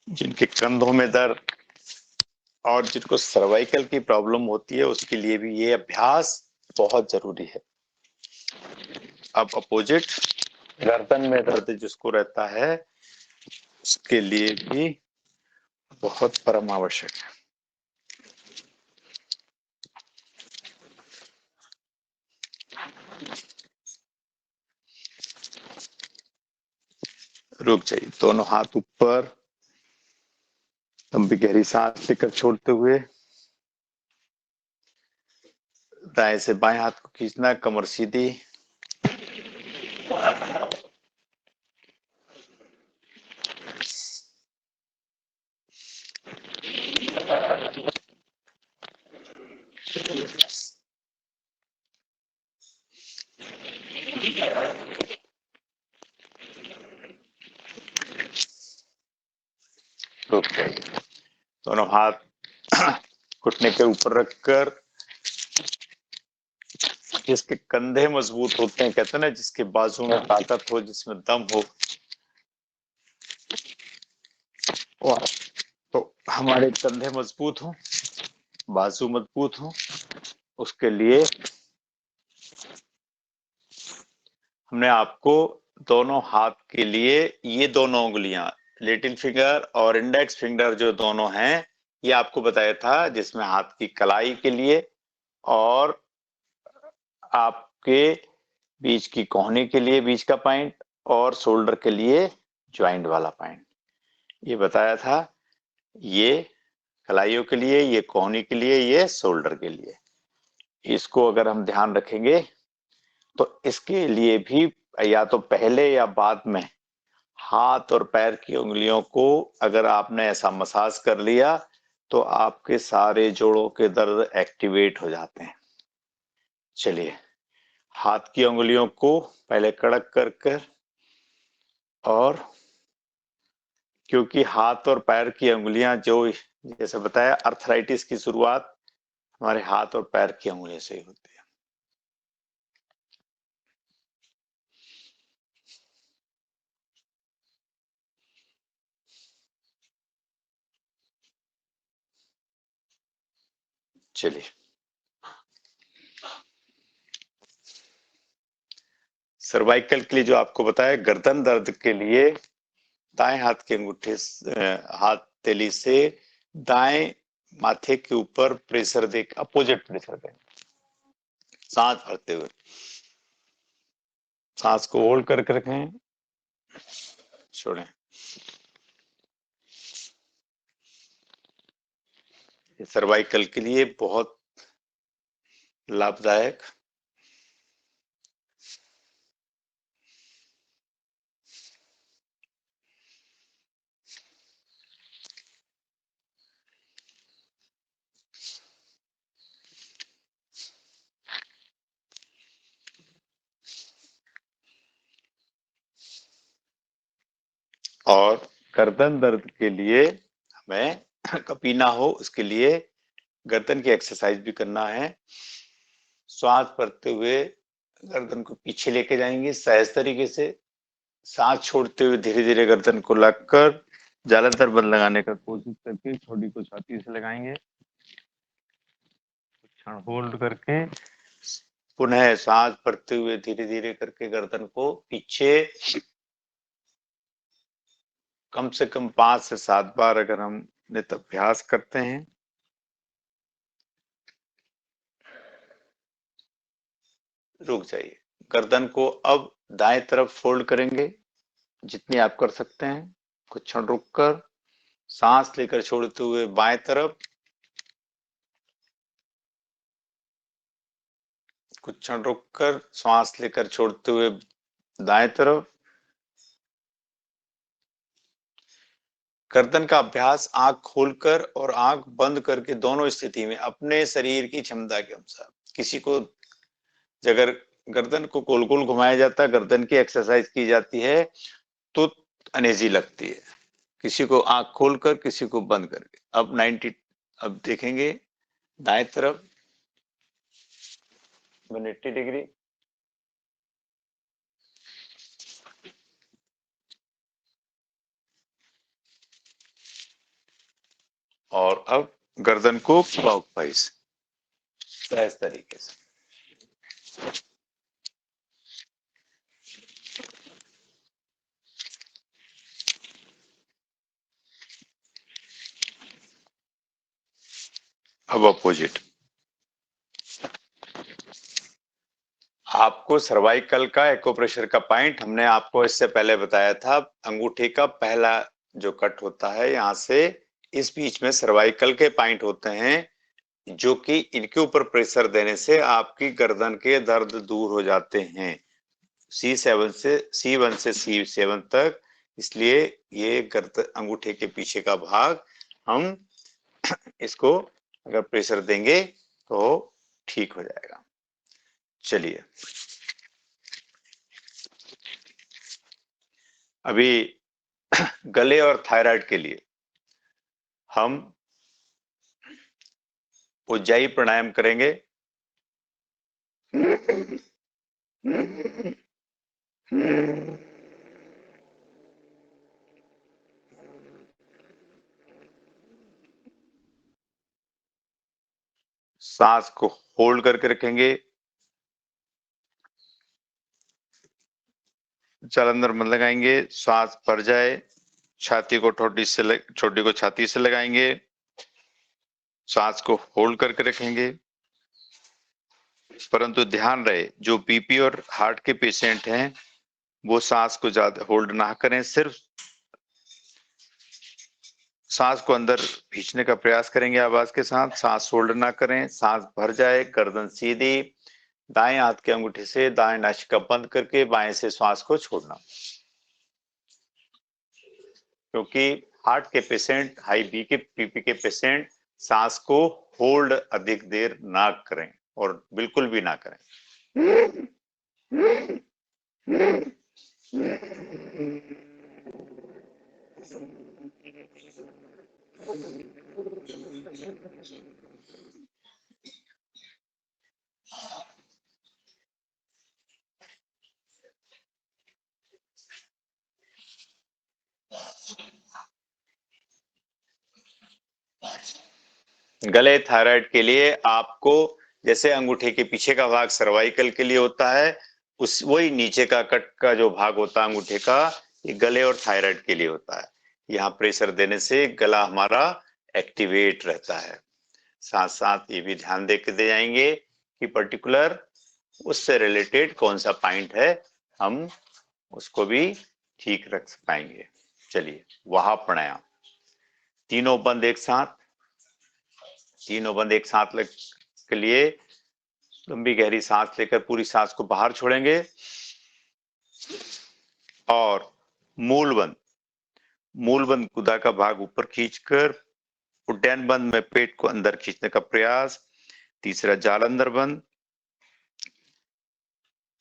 जिनके कंधों में दर्द और जिनको सर्वाइकल की प्रॉब्लम होती है उसके लिए भी ये अभ्यास बहुत जरूरी है। अब अपोजिट गर्दन में दर्द जिसको रहता है उसके लिए भी बहुत परम आवश्यक है। रुक जाइए, दोनों हाथ ऊपर, लंबी गहरी सांस लेकर छोड़ते हुए दाएं से बाएं हाथ को खींचना, कमर सीधी। रुक जाइए, दोनों हाथ घुटने के ऊपर रखकर, जिसके कंधे मजबूत होते हैं, कहते हैं ना जिसके बाजू में ताकत हो, जिसमें दम हो, तो हमारे कंधे मजबूत हो, बाजू मजबूत हो, उसके लिए हमने आपको दोनों हाथ के लिए ये दोनों उंगलियां, लिटिल फिंगर और इंडेक्स फिंगर जो दोनों हैं, ये आपको बताया था, जिसमें हाथ की कलाई के लिए और आपके बीच की कोहनी के लिए बीच का पॉइंट और शोल्डर के लिए ज्वाइंट वाला पॉइंट, ये बताया था। ये कलाइयों के लिए, ये कोहनी के लिए, ये शोल्डर के लिए। इसको अगर हम ध्यान रखेंगे तो इसके लिए भी या तो पहले या बाद में हाथ और पैर की उंगलियों को अगर आपने ऐसा मसाज कर लिया तो आपके सारे जोड़ों के दर्द एक्टिवेट हो जाते हैं। चलिए, हाथ की उंगलियों को पहले कड़क कर कर, और क्योंकि हाथ और पैर की उंगलियां जो, जैसे बताया, अर्थराइटिस की शुरुआत हमारे हाथ और पैर की उंगलियों से ही होती है। चलिए, सर्वाइकल के लिए जो आपको बताया, गर्दन दर्द के लिए दाएं हाथ के अंगूठे हथेली से दाएं माथे के ऊपर प्रेशर दे, अपोजिट प्रेशर दें, सांस भरते हुए। सांस को होल्ड करके रखें, छोड़ें। ये सर्वाइकल के लिए बहुत लाभदायक और गर्दन दर्द के लिए हमें कभी ना हो, उसके लिए गर्दन की एक्सरसाइज भी करना है। श्वास भरते हुए गर्दन को पीछे लेके जाएंगे सहज तरीके से, सांस छोड़ते हुए धीरे धीरे गर्दन को लगकर ज्यादातर बल लगाने का कोशिश करके थोड़ी को छाती से लगाएंगे, क्षण होल्ड करके पुनः सांस भरते हुए धीरे धीरे करके गर्दन को पीछे कम से कम 5 से 7 बार अगर हम नित्य अभ्यास करते हैं रुक जाइए। गर्दन को अब दाएं तरफ फोल्ड करेंगे जितनी आप कर सकते हैं, कुछ क्षण रुककर सांस लेकर छोड़ते हुए बाएं तरफ, कुछ क्षण रुककर सांस लेकर छोड़ते हुए दाएं तरफ। गर्दन का अभ्यास आंख खोलकर और आंख बंद करके दोनों स्थिति में अपने शरीर की क्षमता के अनुसार। किसी को अगर गर्दन को गोल गोल घुमाया जाता है, गर्दन की एक्सरसाइज की जाती है तो अनईजी लगती है, किसी को आंख खोलकर, किसी को बंद करके। अब 90, अब देखेंगे दाएं तरफ 180 डिग्री, और अब गर्दन को क्लॉकवाइज इस तरीके से। अब अपोजिट। आपको सर्वाइकल का एक्यूप्रेशर का पॉइंट हमने आपको इससे पहले बताया था। अंगूठे का पहला जो कट होता है, यहाँ से इस बीच में सर्वाइकल के पॉइंट होते हैं, जो कि इनके ऊपर प्रेशर देने से आपकी गर्दन के दर्द दूर हो जाते हैं, C1 से C7 तक। इसलिए ये गर्दन अंगूठे के पीछे का भाग, हम इसको अगर प्रेशर देंगे तो ठीक हो जाएगा। चलिए अभी गले और थायराइड के लिए हम उज्जाई प्राणायाम करेंगे। सांस को होल्ड करके रखेंगे, जालंधर में लगाएंगे, सांस भर जाए, छाती को ठोडी को छाती से लगाएंगे, सांस को होल्ड करके रखेंगे। परंतु ध्यान रहे, जो बीपी और हार्ट के पेशेंट हैं वो सांस को ज्यादा होल्ड ना करें, सिर्फ सांस को अंदर खींचने का प्रयास करेंगे आवाज के साथ, सांस होल्ड ना करें। सांस भर जाए, गर्दन सीधी, दाएं हाथ के अंगूठे से दाएं नासिका बंद करके बाएं से श्वास को छोड़ना। क्योंकि हार्ट के पेशेंट, हाई बीपी के पेशेंट सांस को होल्ड अधिक देर ना करें, और बिल्कुल भी ना करें। गले थायराइड के लिए आपको, जैसे अंगूठे के पीछे का भाग सर्वाइकल के लिए होता है, उस वही नीचे का कट का जो भाग होता है अंगूठे का, ये गले और थायराइड के लिए होता है। यहाँ प्रेशर देने से गला हमारा एक्टिवेट रहता है। साथ साथ ये भी ध्यान दे के दे जाएंगे कि पर्टिकुलर उससे रिलेटेड कौन सा पॉइंट है, हम उसको भी ठीक रख पाएंगे। चलिए वहां प्राणायाम, तीनों बंद एक साथ, तीनों बंद एक साथ के लिए लंबी गहरी सांस लेकर पूरी सांस को बाहर छोड़ेंगे, और मूल बंद गुदा का भाग ऊपर खींचकर, उड्डयन बंद में पेट को अंदर खींचने का प्रयास। तीसरा जालंधर बंद,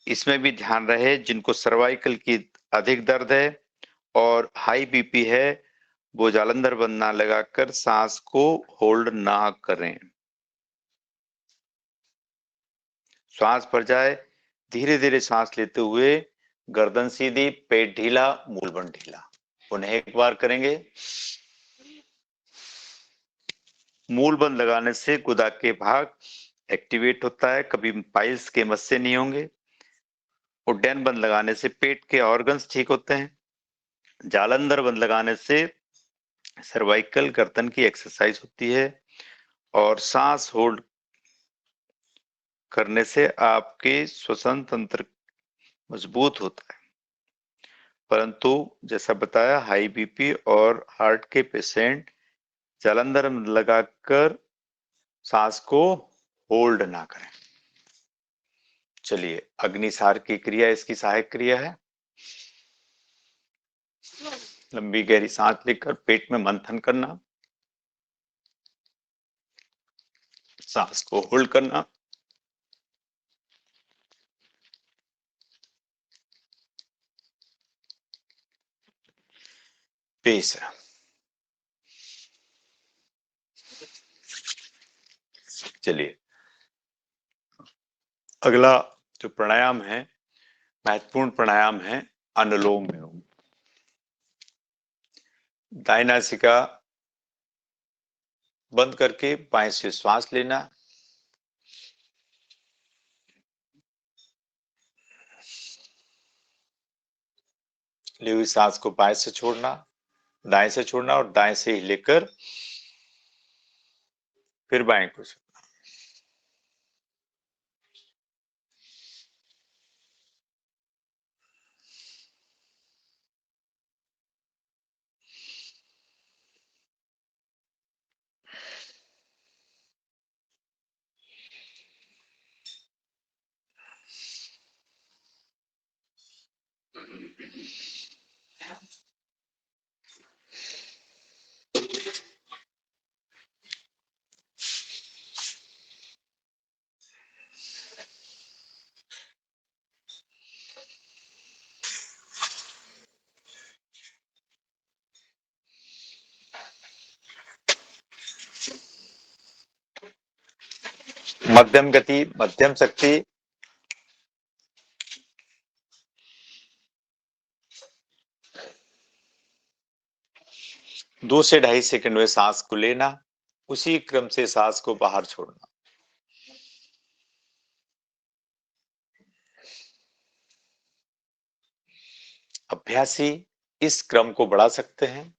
इसमें भी ध्यान रहे जिनको सर्वाइकल की अधिक दर्द है और हाई बीपी है, वो जालंधर बंद ना लगाकर सांस को होल्ड ना करें। श्वास भर जाए, धीरे धीरे सांस लेते हुए गर्दन सीधी, पेट ढीला, मूलबंद ढीला। उन्हें एक बार करेंगे। मूल बंद लगाने से गुदा के भाग एक्टिवेट होता है, कभी पाइल्स के मस्से नहीं होंगे। उड्डयन बंद लगाने से पेट के ऑर्गन्स ठीक होते हैं। जालंधर बंद लगाने से सर्वाइकल गर्दन की एक्सरसाइज होती है, और सांस होल्ड करने से आपके श्वसन तंत्र मजबूत होता है। परंतु जैसा बताया, हाई बीपी और हार्ट के पेशेंट जालंधर लगाकर सांस को होल्ड ना करें। चलिए अग्निसार की क्रिया इसकी सहायक क्रिया है। लंबी गहरी सांस लेकर पेट में मंथन करना, सांस को होल्ड करना, पेश है। चलिए अगला जो प्राणायाम है, महत्वपूर्ण प्राणायाम है अनुलोम विलोम। दाहिनी नासिका बंद करके बाएं से श्वास लेना, ली हुई सांस को बाएं से छोड़ना, दाएं से छोड़ना और दाएं से ही लेकर फिर बाएं को छोड़ना। मध्यम गति, मध्यम शक्ति। दो से 2.5 सेकंड में सांस को लेना, उसी क्रम से सांस को बाहर छोड़ना। अभ्यासी इस क्रम को बढ़ा सकते हैं,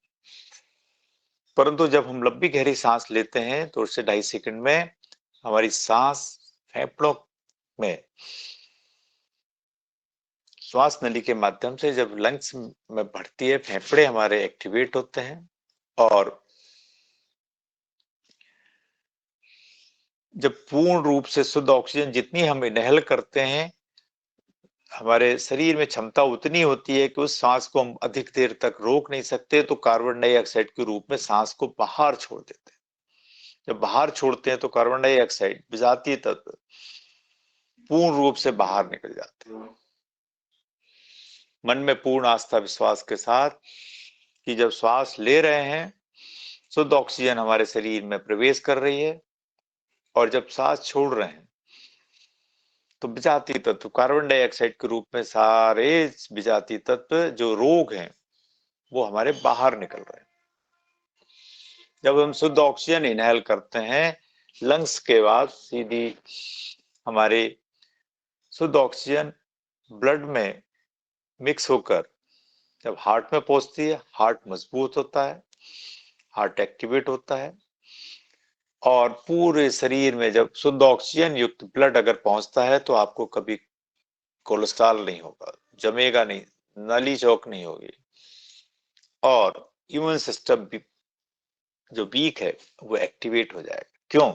परंतु जब हम लंबी गहरी सांस लेते हैं तो उससे 2.5 सेकंड में हमारी सांस फेफड़ों में श्वास नली के माध्यम से जब लंग्स में बढ़ती है, फेफड़े हमारे एक्टिवेट होते हैं और जब पूर्ण रूप से शुद्ध ऑक्सीजन जितनी हम इनहेल करते हैं, हमारे शरीर में क्षमता उतनी होती है कि उस सांस को हम अधिक देर तक रोक नहीं सकते, तो कार्बन डाइऑक्साइड के रूप में सांस को बाहर छोड़ देते हैं। जब बाहर छोड़ते हैं तो कार्बन डाइऑक्साइड विजातीय तत्व पूर्ण रूप से बाहर निकल जाते हैं। मन में पूर्ण आस्था विश्वास के साथ कि जब श्वास ले रहे हैं शुद्ध ऑक्सीजन हमारे शरीर में प्रवेश कर रही है और जब सांस छोड़ रहे हैं तो विजातीय तत्व कार्बन डाइऑक्साइड के रूप में सारे विजातीय तत्व जो रोग हैं वो हमारे बाहर निकल रहे हैं। जब हम शुद्ध ऑक्सीजन इनहेल करते हैं, लंग्स के बाद सीधी हमारे शुद्ध ऑक्सीजन ब्लड में मिक्स होकर जब हार्ट में पहुंचती है, हार्ट मजबूत होता है, हार्ट एक्टिवेट होता है और पूरे शरीर में जब शुद्ध ऑक्सीजन युक्त ब्लड अगर पहुंचता है तो आपको कभी कोलेस्ट्रॉल नहीं होगा, जमेगा नहीं, नाली चौक नहीं होगी और इम्यून सिस्टम भी जो वीक है वो एक्टिवेट हो जाएगा। क्यों?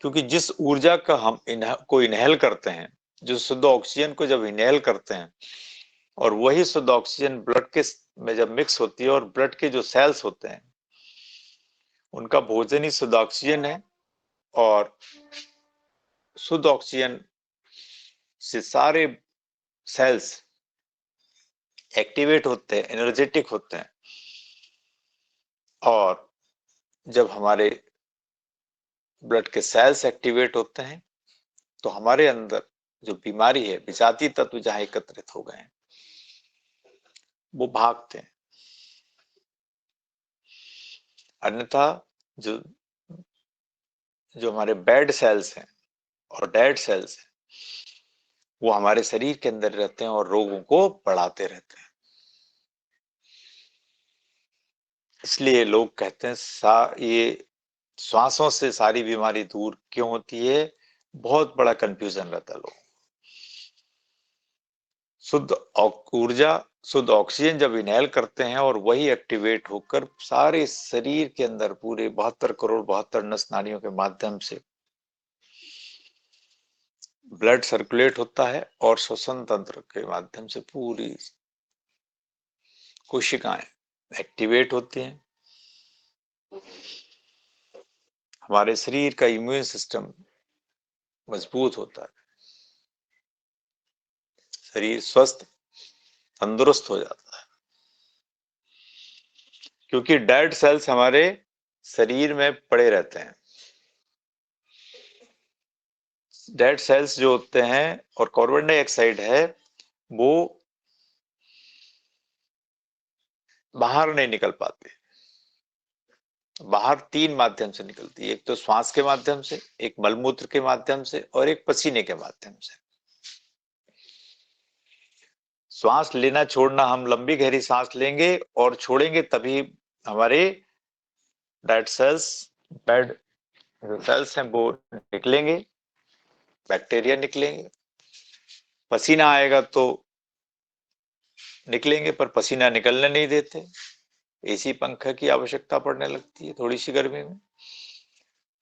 क्योंकि जिस ऊर्जा का हम इनहेल करते हैं, जो शुद्ध ऑक्सीजन को जब इनहेल करते हैं और वही शुद्ध ऑक्सीजन ब्लड के में जब मिक्स होती है और ब्लड के जो सेल्स होते हैं उनका भोजन ही शुद्ध ऑक्सीजन है और शुद्ध ऑक्सीजन से सारे सेल्स एक्टिवेट होते हैं, एनर्जेटिक होते हैं और जब हमारे ब्लड के सेल्स एक्टिवेट होते हैं तो हमारे अंदर जो बीमारी है, विजातीय तत्व जहां एकत्रित हो गए हैं वो भागते हैं। अन्यथा जो हमारे बैड सेल्स हैं और डेड सेल्स हैं वो हमारे शरीर के अंदर रहते हैं और रोगों को बढ़ाते रहते हैं। इसलिए लोग कहते हैं ये श्वासों से सारी बीमारी दूर क्यों होती है, बहुत बड़ा कंफ्यूजन रहता है लोग। शुद्ध ऊर्जा, शुद्ध ऑक्सीजन जब इनहेल करते हैं और वही एक्टिवेट होकर सारे शरीर के अंदर पूरे 72 करोड़ 72 नस नाड़ियों के माध्यम से ब्लड सर्कुलेट होता है और श्वसन तंत्र के माध्यम से पूरी कोशिकाएं एक्टिवेट होती हैं। हमारे शरीर का इम्यून सिस्टम मजबूत होता है, शरीर स्वस्थ तंदुरुस्त हो जाता है। क्योंकि डेड सेल्स हमारे शरीर में पड़े रहते हैं। डेड सेल्स जो होते हैं और कार्बन डाइऑक्साइड है वो बाहर नहीं निकल पाते। बाहर 3 माध्यम से निकलती है, एक तो श्वास के माध्यम से, एक मलमूत्र के माध्यम से और एक पसीने के माध्यम से। श्वास लेना छोड़ना, हम लंबी गहरी सांस लेंगे और छोड़ेंगे तभी हमारे डेड सेल्स, डेड जो सेल्स हैं वो निकलेंगे, बैक्टीरिया निकलेंगे। पसीना आएगा तो निकलेंगे, पर पसीना निकलने नहीं देते। एसी पंखा की आवश्यकता पड़ने लगती है थोड़ी सी गर्मी में।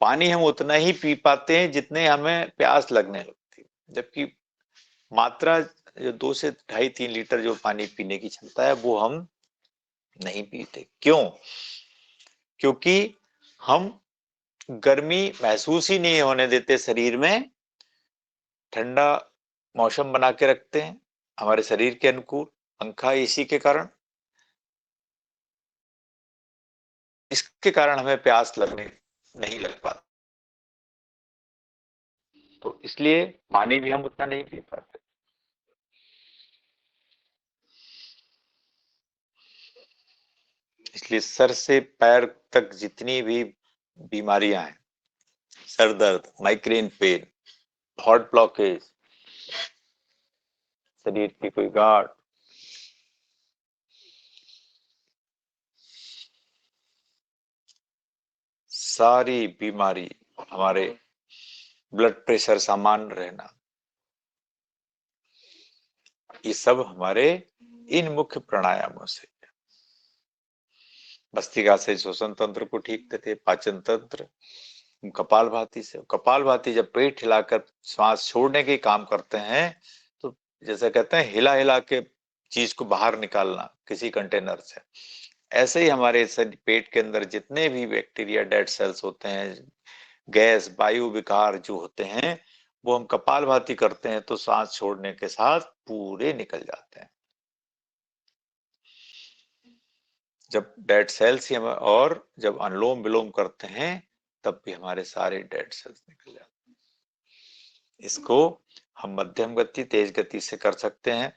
पानी हम उतना ही पी पाते हैं जितने हमें प्यास लगने लगती है, जबकि मात्रा जो 2 से 2.5-3 लीटर जो पानी पीने की क्षमता है वो हम नहीं पीते। क्यों? क्योंकि हम गर्मी महसूस ही नहीं होने देते शरीर में, ठंडा मौसम बना के रखते हैं हमारे शरीर के अनुकूल, पंखा एसी के कारण। इसके कारण हमें प्यास लगने नहीं लग पाती, तो इसलिए पानी भी हम उतना नहीं पी पाते। इसलिए सर से पैर तक जितनी भी बीमारियां हैं, सर दर्द, माइग्रेन पेन, हार्ट ब्लॉकेज, शरीर की कोई गांठ, सारी बीमारी, हमारे ब्लड प्रेशर सामान्य रहना, ये सब हमारे इन मुख्य प्राणायामों से। भस्त्रिका से श्वसन तंत्र को ठीक करते, पाचन तंत्र, कपालभाति से। कपालभाति जब पेट हिलाकर श्वास छोड़ने के काम करते हैं तो जैसे कहते हैं हिला हिला के चीज को बाहर निकालना किसी कंटेनर से, ऐसे ही हमारे पेट के अंदर जितने भी बैक्टीरिया, डेड सेल्स होते हैं, गैस, वायु विकार जो होते हैं, वो हम कपालभाति करते हैं तो सांस छोड़ने के साथ पूरे निकल जाते हैं। जब डेड सेल्स ही हम, और जब अनुलोम विलोम करते हैं तब भी हमारे सारे डेड सेल्स निकल जाते हैं। इसको हम मध्यम गति, तेज गति से कर सकते हैं।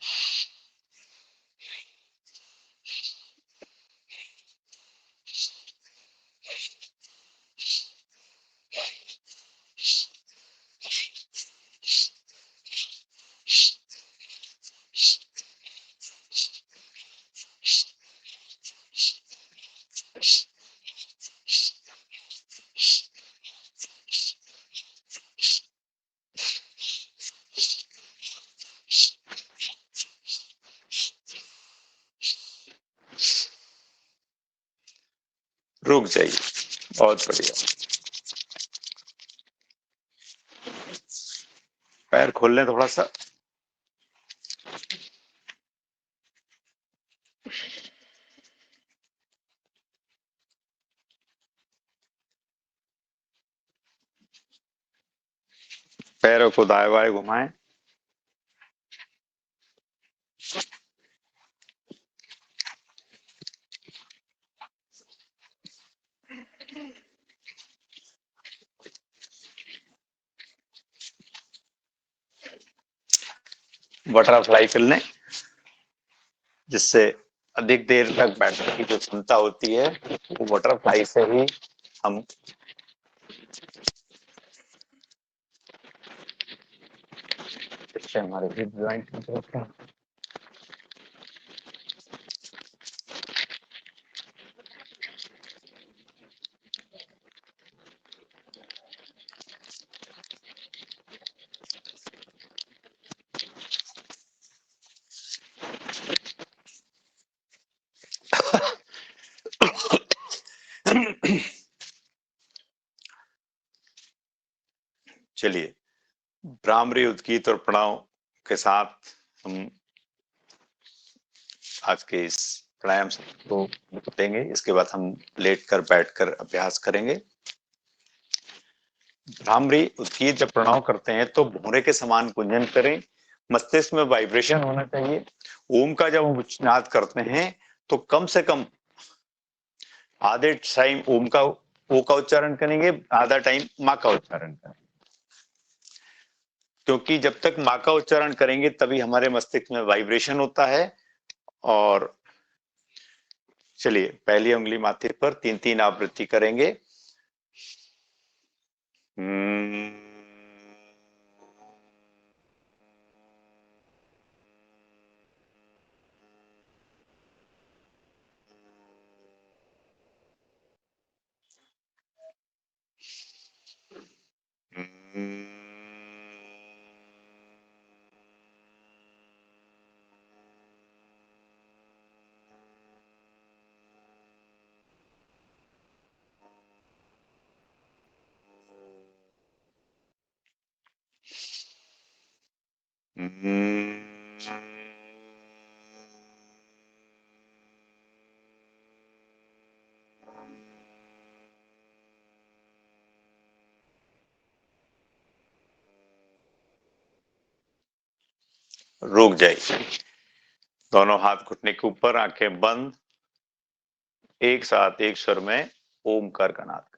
रुक जाइए, बहुत बढ़िया। पैर खोल लें थोड़ा सा। पैरों को दाएं बाएं घुमाएं। बटरफ्लाई कर लें, जिससे अधिक देर तक बैठने की जो क्षमता होती है वो बटरफ्लाई से ही हम इससे हमारे हिप जॉइंट होते हैं। चलिए, भ्रामरी, उद्गीत और प्रणव के साथ हम आज के इस प्राणायाम को देंगे। इसके बाद हम लेटकर बैठकर अभ्यास करेंगे। भ्रामरी, उद्गीत जब प्रणव करते हैं तो भौरे के समान गुंजन करें, मस्तिष्क में वाइब्रेशन होना चाहिए। ओम का जब हम उच्चारण करते हैं तो कम से कम आधे टाइम ओम का ओ का उच्चारण करेंगे, आधा टाइम माँ का उच्चारण करेंगे, क्योंकि जब तक माँ का उच्चारण करेंगे तभी हमारे मस्तिष्क में वाइब्रेशन होता है। और चलिए पहली उंगली माथे पर 3-3 आवृत्ति करेंगे। रुक जाइए, दोनों हाथ घुटने के ऊपर, आंखें बंद, एक साथ एक स्वर में ओमकार का नाद करें।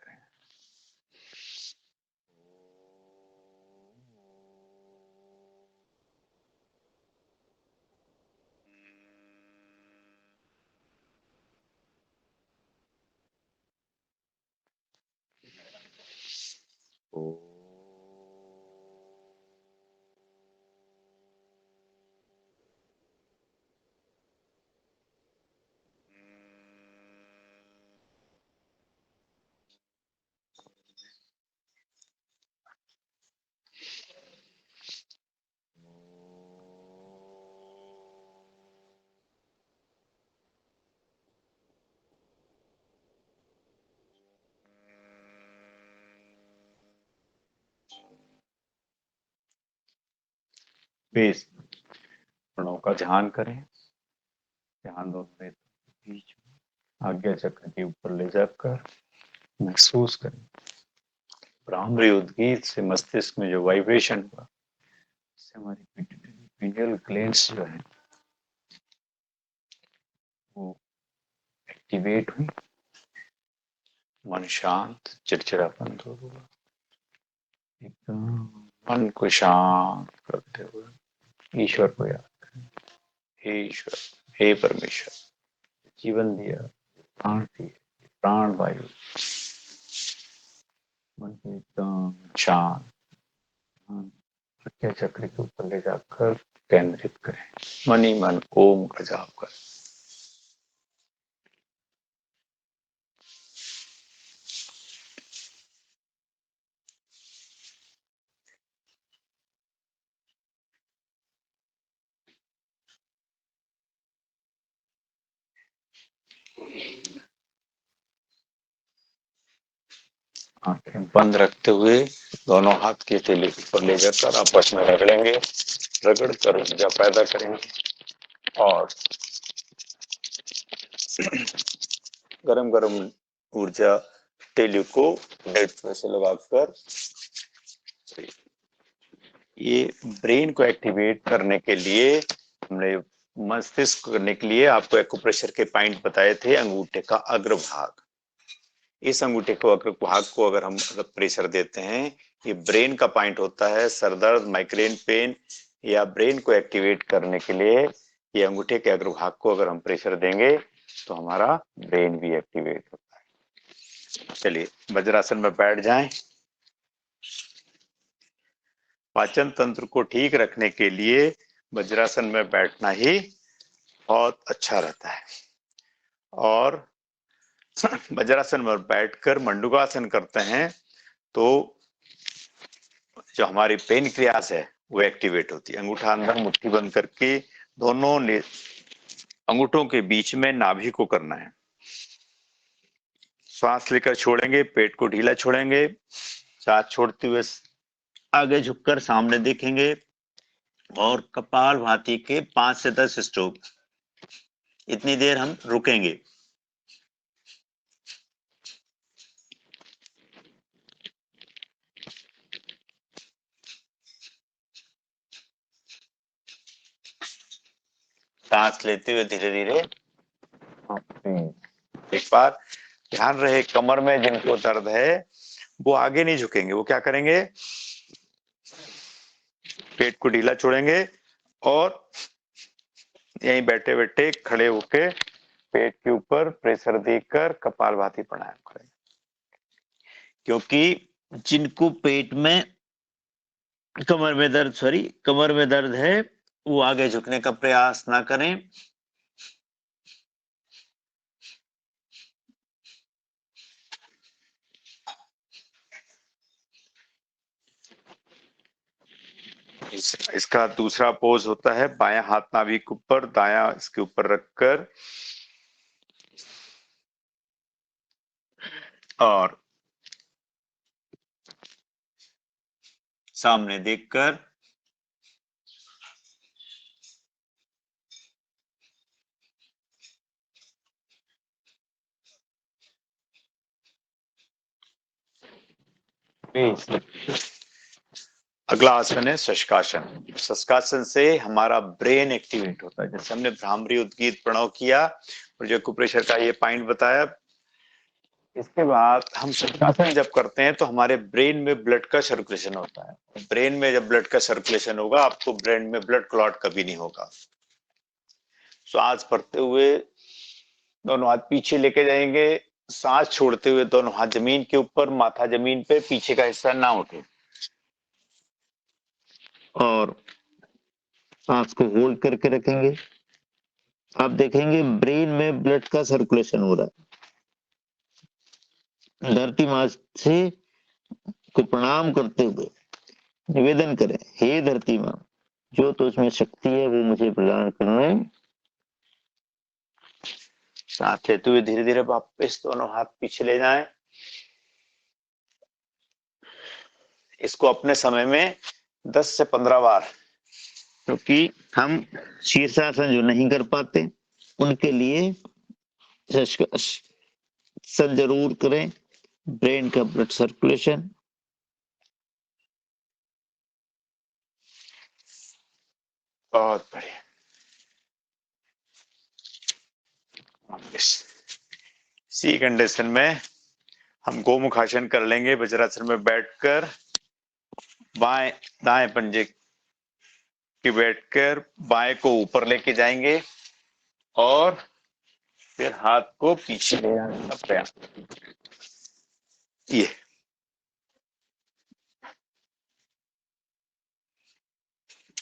बेस प्रणव का ध्यान करें, ध्यान दोनों बीच में आज्ञा चक्र के ऊपर ले जाकर महसूस करें भ्रामरी उद्गीत से मस्तिष्क में जो वाइब्रेशन हुआ, इससे हमारी पिनियल ग्लैंड्स जो है वो एक्टिवेट हुई, मन शांत, चिड़चिड़ापन दूर हुआ, एकदम मन को शांत करते हुए ईश्वर को याद करें। हे ईश्वर, हे परमेश्वर, जीवन दिया, प्राण दिए, प्राण वायु, मन को एकदम शांत आज्ञा चक्र के ऊपर ले जाकर केंद्रित करें, मन ही मन ओम का जाप करें। आंखें बंद रखते हुए दोनों हाथ के तेले ऊपर ले जाकर आपस में रगड़ेंगे, रगड़ कर ऊर्जा पैदा करेंगे और गरम गरम ऊर्जा तेले को डेड पे से लगाकर ये ब्रेन को एक्टिवेट करने के लिए हमने मस्तिष्क करने के लिए आपको एक्यूप्रेशर के पॉइंट बताए थे। अंगूठे का अग्रभाग, इस अंगूठे को अग्रभाग को अगर हम प्रेशर देते हैं, ये ब्रेन का पॉइंट होता है। सरदर्द, माइग्रेन पेन या ब्रेन को एक्टिवेट करने के लिए ये अंगूठे के अग्रभाग को अगर हम प्रेशर देंगे तो हमारा ब्रेन भी एक्टिवेट होता है। चलिए वज्रासन में बैठ जाएं। पाचन तंत्र को ठीक रखने के लिए वज्रासन में बैठना ही बहुत अच्छा रहता है। और वज्रासन में बैठकर मंडूकासन करते हैं तो जो हमारी पेनक्रियास है वो एक्टिवेट होती है। अंगूठा अंदर मुट्ठी बंद करके दोनों अंगूठों के बीच में नाभि को करना है। श्वास लेकर छोड़ेंगे, पेट को ढीला छोड़ेंगे, सांस छोड़ते हुए आगे झुककर सामने देखेंगे और कपालभाति के 5 से 10 स्ट्रोक, इतनी देर हम रुकेंगे। सांस लेते हुए धीरे धीरे एक बार ध्यान रहे, कमर में जिनको दर्द है वो आगे नहीं झुकेंगे, वो क्या करेंगे, पेट को ढीला छोड़ेंगे और यहीं बैठे बैठे खड़े होके पेट के ऊपर प्रेशर देकर कपालभाति प्राणायाम करेंगे। क्योंकि जिनको पेट में कमर में दर्द है वो आगे झुकने का प्रयास ना करें। इसका दूसरा पोज होता है बायां हाथ नाभि के ऊपर, दायां इसके ऊपर रखकर और सामने देखकर अगला आसन है शशकासन। शशकासन से हमारा ब्रेन एक्टिवेट होता है। जैसे हमने भ्रामरी उद्गीत प्रणव किया और जो कुप्रेशर का ये पॉइंट बताया, इसके बाद हम शशकासन जब करते हैं तो हमारे ब्रेन में ब्लड का सर्कुलेशन होता है। ब्रेन में जब ब्लड का सर्कुलेशन होगा आपको ब्रेन में ब्लड क्लॉट कभी नहीं होगा। श्वास भरते हुए दोनों हाथ पीछे लेके जाएंगे, सांस छोड़ते हुए दोनों हाथ जमीन के ऊपर, माथा जमीन पे, पीछे का हिस्सा ना उठे और सांस को होल्ड करके रखेंगे। आप देखेंगे ब्रेन में ब्लड का सर्कुलेशन हो रहा है। धरती माँ से को प्रणाम करते हुए निवेदन करें, हे धरती माँ, जो तो उसमें शक्ति है वो मुझे प्रदान करना है। सांस लेते हुए धीरे धीरे वापस दोनों हाथ पीछे ले जाएं। इसको अपने समय में 10 से 15 बार, क्योंकि हम शीर्षासन जो नहीं कर पाते उनके लिए शशकासन जरूर करें। ब्रेन का ब्लड सर्कुलेशन। बहुत बढ़िया। इसी कंडीशन में हम गोमुखासन कर लेंगे। वज्रासन में बैठकर बाएं दाएं पंजे की बैठकर बाएं को ऊपर लेके जाएंगे और फिर हाथ को पीछे ले जाने का प्रयास। ये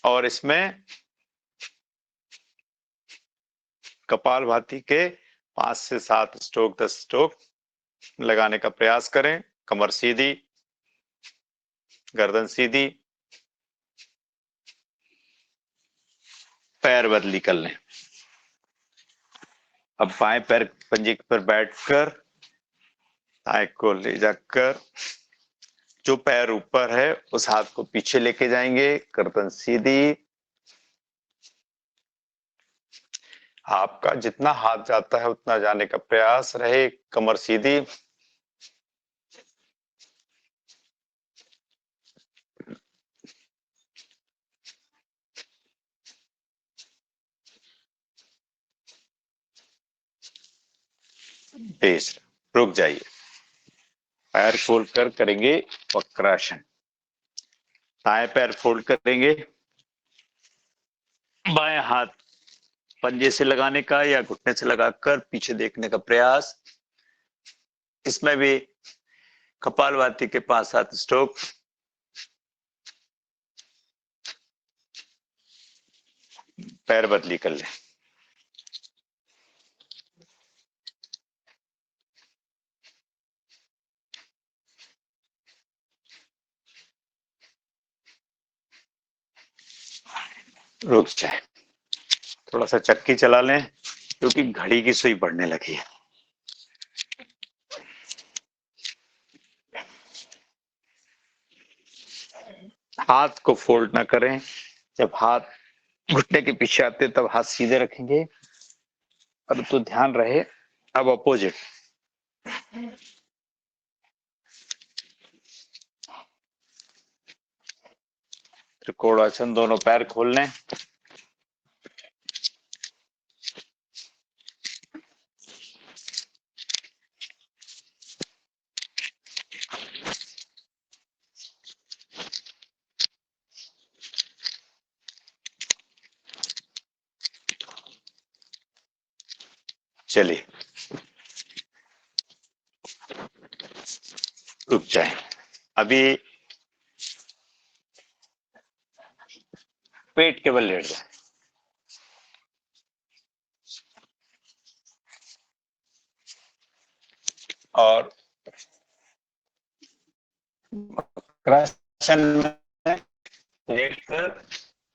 और इसमें कपालभाति के 5 से 7 स्ट्रोक 10 स्ट्रोक लगाने का प्रयास करें। कमर सीधी, गर्दन सीधी, पैर बदली कर लें। अब बाएं पैर पंजे पर बैठकर दाएं को ले जाकर जो पैर ऊपर है उस हाथ को पीछे लेके जाएंगे। गर्दन सीधी, आपका जितना हाथ जाता है उतना जाने का प्रयास रहे। कमर सीधी, बेस, रुक जाइए। पैर फोल्ड कर करेंगे वक्रासन। दाएं पैर फोल्ड करेंगे, बाएं हाथ पंजे से लगाने का या घुटने से लगाकर पीछे देखने का प्रयास। इसमें भी कपालभाति के 5-7 स्ट्रोक। पैर बदली कर ले। रुक जाए, थोड़ा सा चक्की चला लें क्योंकि घड़ी की सुई बढ़ने लगी है। हाथ को फोल्ड ना करें। जब हाथ घुटने के पीछे आते तब हाथ सीधे रखेंगे। और तो ध्यान रहे अब अपोजिट। त्रिकोणासन, दोनों पैर खोल लें। चलिए रुक जाए, अभी पेट के बल लेट जाए। और वज्रासन में लेट कर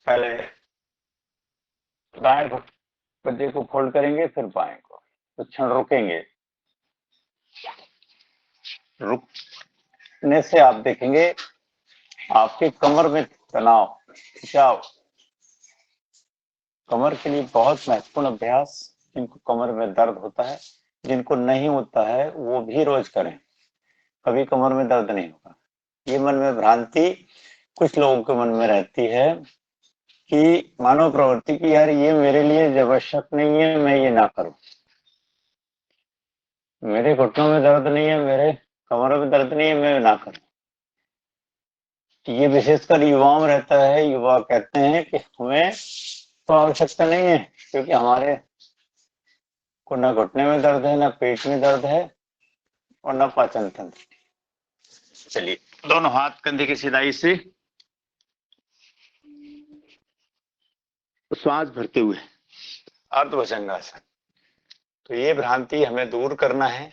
पहले दाएं पत्ते को फोल्ड करेंगे, फिर बाएं को, कुछ क्षण रुकेंगे। रुकने से आप देखेंगे आपके कमर में तनाव, खिंचाव, कमर के लिए बहुत महत्वपूर्ण अभ्यास। जिनको कमर में दर्द होता है, जिनको नहीं होता है, वो भी रोज करें, कभी कमर में दर्द नहीं होगा। ये मन में भ्रांति कुछ लोगों के मन में रहती है कि मानव प्रवृत्ति की, यार ये मेरे लिए आवश्यक नहीं है, मैं ये ना करूं, मेरे घुटनों में दर्द नहीं है, मेरे कमर में दर्द नहीं है, मैं ना करूं। ये विशेषकर युवाओं में रहता है। युवा कहते हैं कि हमें तो आवश्यकता नहीं है, क्योंकि हमारे को ना घुटने में दर्द है, ना पेट में दर्द है, और ना पाचन तंत्र। चलिए दोनों हाथ कंधे की सिधाई से श्वास भरते हुए अर्धभुजंगासन। तो ये भ्रांति हमें दूर करना है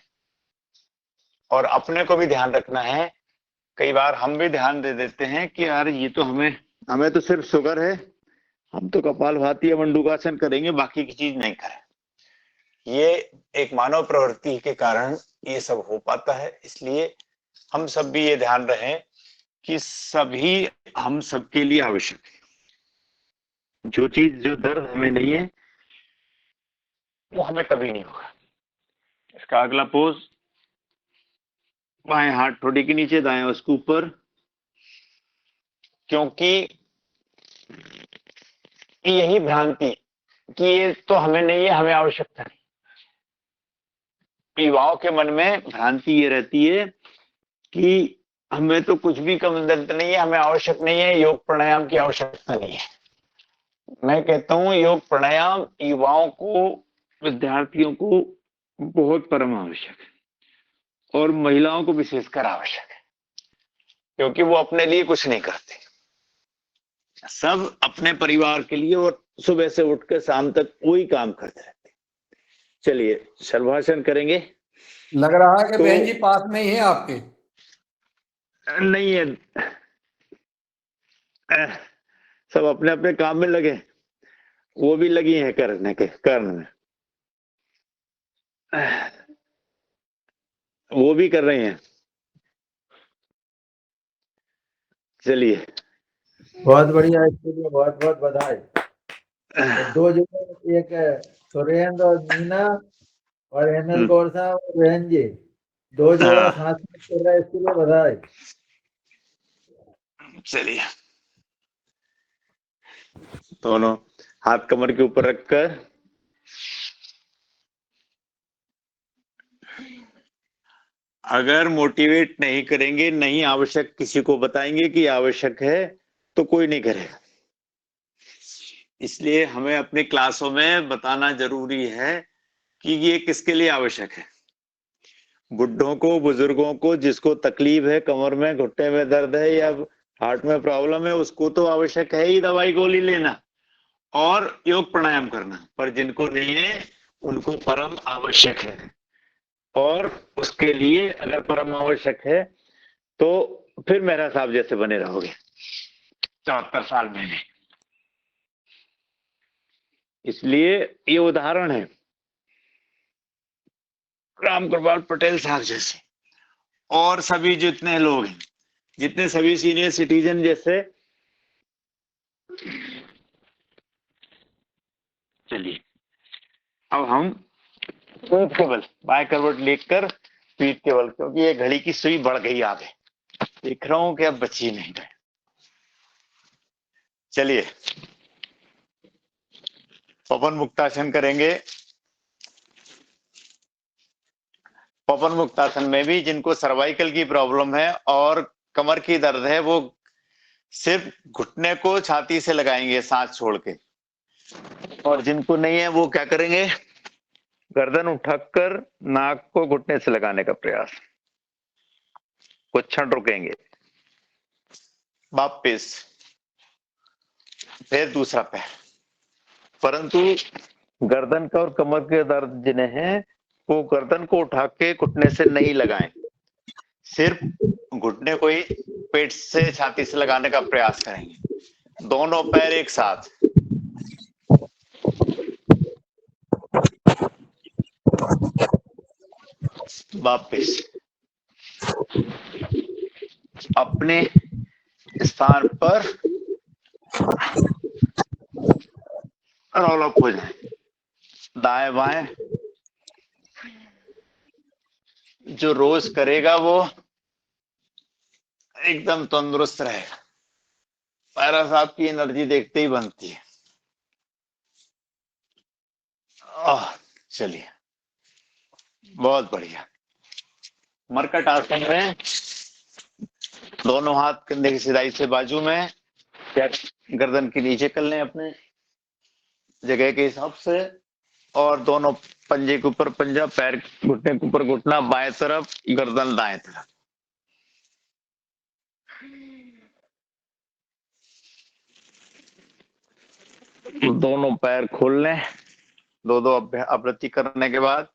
और अपने को भी ध्यान रखना है। कई बार हम भी ध्यान दे देते हैं कि यार ये तो हमें तो सिर्फ शुगर है, हम तो कपालभाति या मंडूकासन करेंगे, बाकी की चीज नहीं करें। ये एक मानव प्रवृत्ति के कारण ये सब हो पाता है। इसलिए हम सब भी ये ध्यान रहे कि सभी हम सबके लिए आवश्यक है। जो दर्द हमें नहीं है, वो हमें कभी नहीं होगा। इसका अगला पोज, बाएं हाथ ठोड़ी के नीचे, दाएं उसके ऊपर, क्योंकि यही भ्रांति कि ये तो हमें नहीं है, हमें आवश्यकता नहीं। युवाओं के मन में भ्रांति ये रहती है कि हमें तो कुछ भी कम दर्द नहीं है, हमें आवश्यक नहीं है, योग प्राणायाम की आवश्यकता नहीं है। मैं कहता हूं योग प्राणायाम युवाओं को, विद्यार्थियों को बहुत परम आवश्यक है, और महिलाओं को विशेषकर आवश्यक है, क्योंकि वो अपने लिए कुछ नहीं करते, सब अपने परिवार के लिए, और सुबह से उठकर शाम तक वही काम करते रहते। चलिए शर्वासन करेंगे। लग रहा है कि तो बहन जी पास में ही है आपके। नहीं है, सब अपने अपने काम में लगे, वो भी लगी हैं करने में, वो भी कर रहे हैं। चलिए बहुत बढ़िया, इसके लिए बहुत बहुत बधाई। तो दो जगह, एक सुरेंद्र और मीना और एमएल गौर साहब और बहन जी, दो जगह साथ में कर रहे हैं, इसके लिए बधाई। चलिए दोनों हाथ कमर के ऊपर रखकर अगर मोटिवेट नहीं करेंगे, नहीं आवश्यक किसी को बताएंगे कि आवश्यक है, तो कोई नहीं करेगा। इसलिए हमें अपनी क्लासों में बताना जरूरी है कि ये किसके लिए आवश्यक है। बुढ़ों को, बुजुर्गों को, जिसको तकलीफ है, कमर में घुटने में दर्द है या हार्ट में प्रॉब्लम है, उसको तो आवश्यक है ही दवाई गोली लेना और योग प्राणायाम करना, पर जिनको नहीं है उनको परम आवश्यक है। और उसके लिए अगर परम आवश्यक है तो फिर मेहरा साहब जैसे बने रहोगे 74 साल में भी। इसलिए ये उदाहरण है राम कृपाल पटेल साहब जैसे, और सभी जितने लोग हैं, जितने सभी सीनियर सिटीजन जैसे। चलिए अब हम पीठ के बल, बाएं करवट लेकर पीठ के बल, क्योंकि ये घड़ी की सुई बढ़ गई आगे, देख रहा हूं कि अब बची नहीं गए। चलिए पवन मुक्तासन करेंगे। पवन मुक्तासन में भी जिनको सर्वाइकल की प्रॉब्लम है और कमर की दर्द है, वो सिर्फ घुटने को छाती से लगाएंगे सांस छोड़ के, और जिनको नहीं है वो क्या करेंगे, गर्दन उठाकर नाक को घुटने से लगाने का प्रयास। कुछ क्षण रुकेंगे, वापिस फिर दूसरा पैर, परंतु गर्दन का और कमर के दर्द जिन्हें है वो गर्दन को उठा के घुटने से नहीं लगाएं, सिर्फ घुटने को ही पेट से छाती से लगाने का प्रयास करेंगे। दोनों पैर एक साथ, वापिस अपने स्थान पर रोल अप हो जाए। दाएं बाएं जो रोज करेगा वो एकदम तंदुरुस्त रहेगा। पैरा साहब की एनर्जी देखते ही बनती है। चलिए, बहुत बढ़िया। मरकट आसन में दोनों हाथ कंधे की सिधाई से बाजू में, या गर्दन के नीचे कर लें अपने जगह के हिसाब से, और दोनों पंजे के ऊपर पंजा, पैर घुटने के ऊपर घुटना, बाएं तरफ गर्दन दाएं तरफ। दोनों पैर खोल लें। दो दो आवृत्ति करने के बाद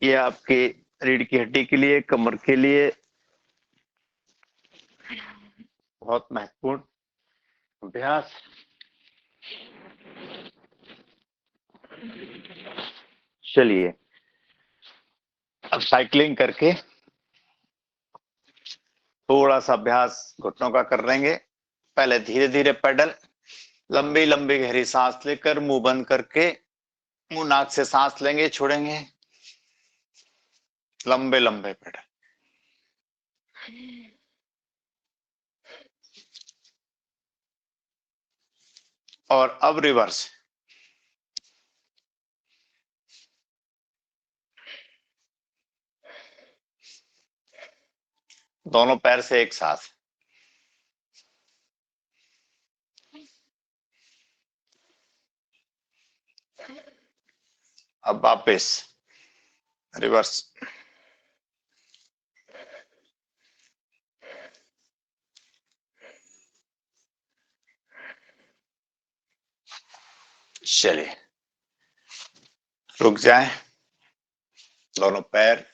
ये आपके रीढ़ की हड्डी के लिए, कमर के लिए बहुत महत्वपूर्ण अभ्यास। चलिए, अब साइकिलिंग करके थोड़ा सा अभ्यास घुटनों का कर लेंगे। पहले धीरे धीरे पेडल, लंबी लंबी गहरी सांस लेकर मुंह बंद करके, मुंह नाक से सांस लेंगे, छोड़ेंगे, लंबे लंबे पेडल। और अब रिवर्स, दोनों पैर से एक साथ। अब वापस रिवर्स, चलिए रुक जाए, दोनों पैर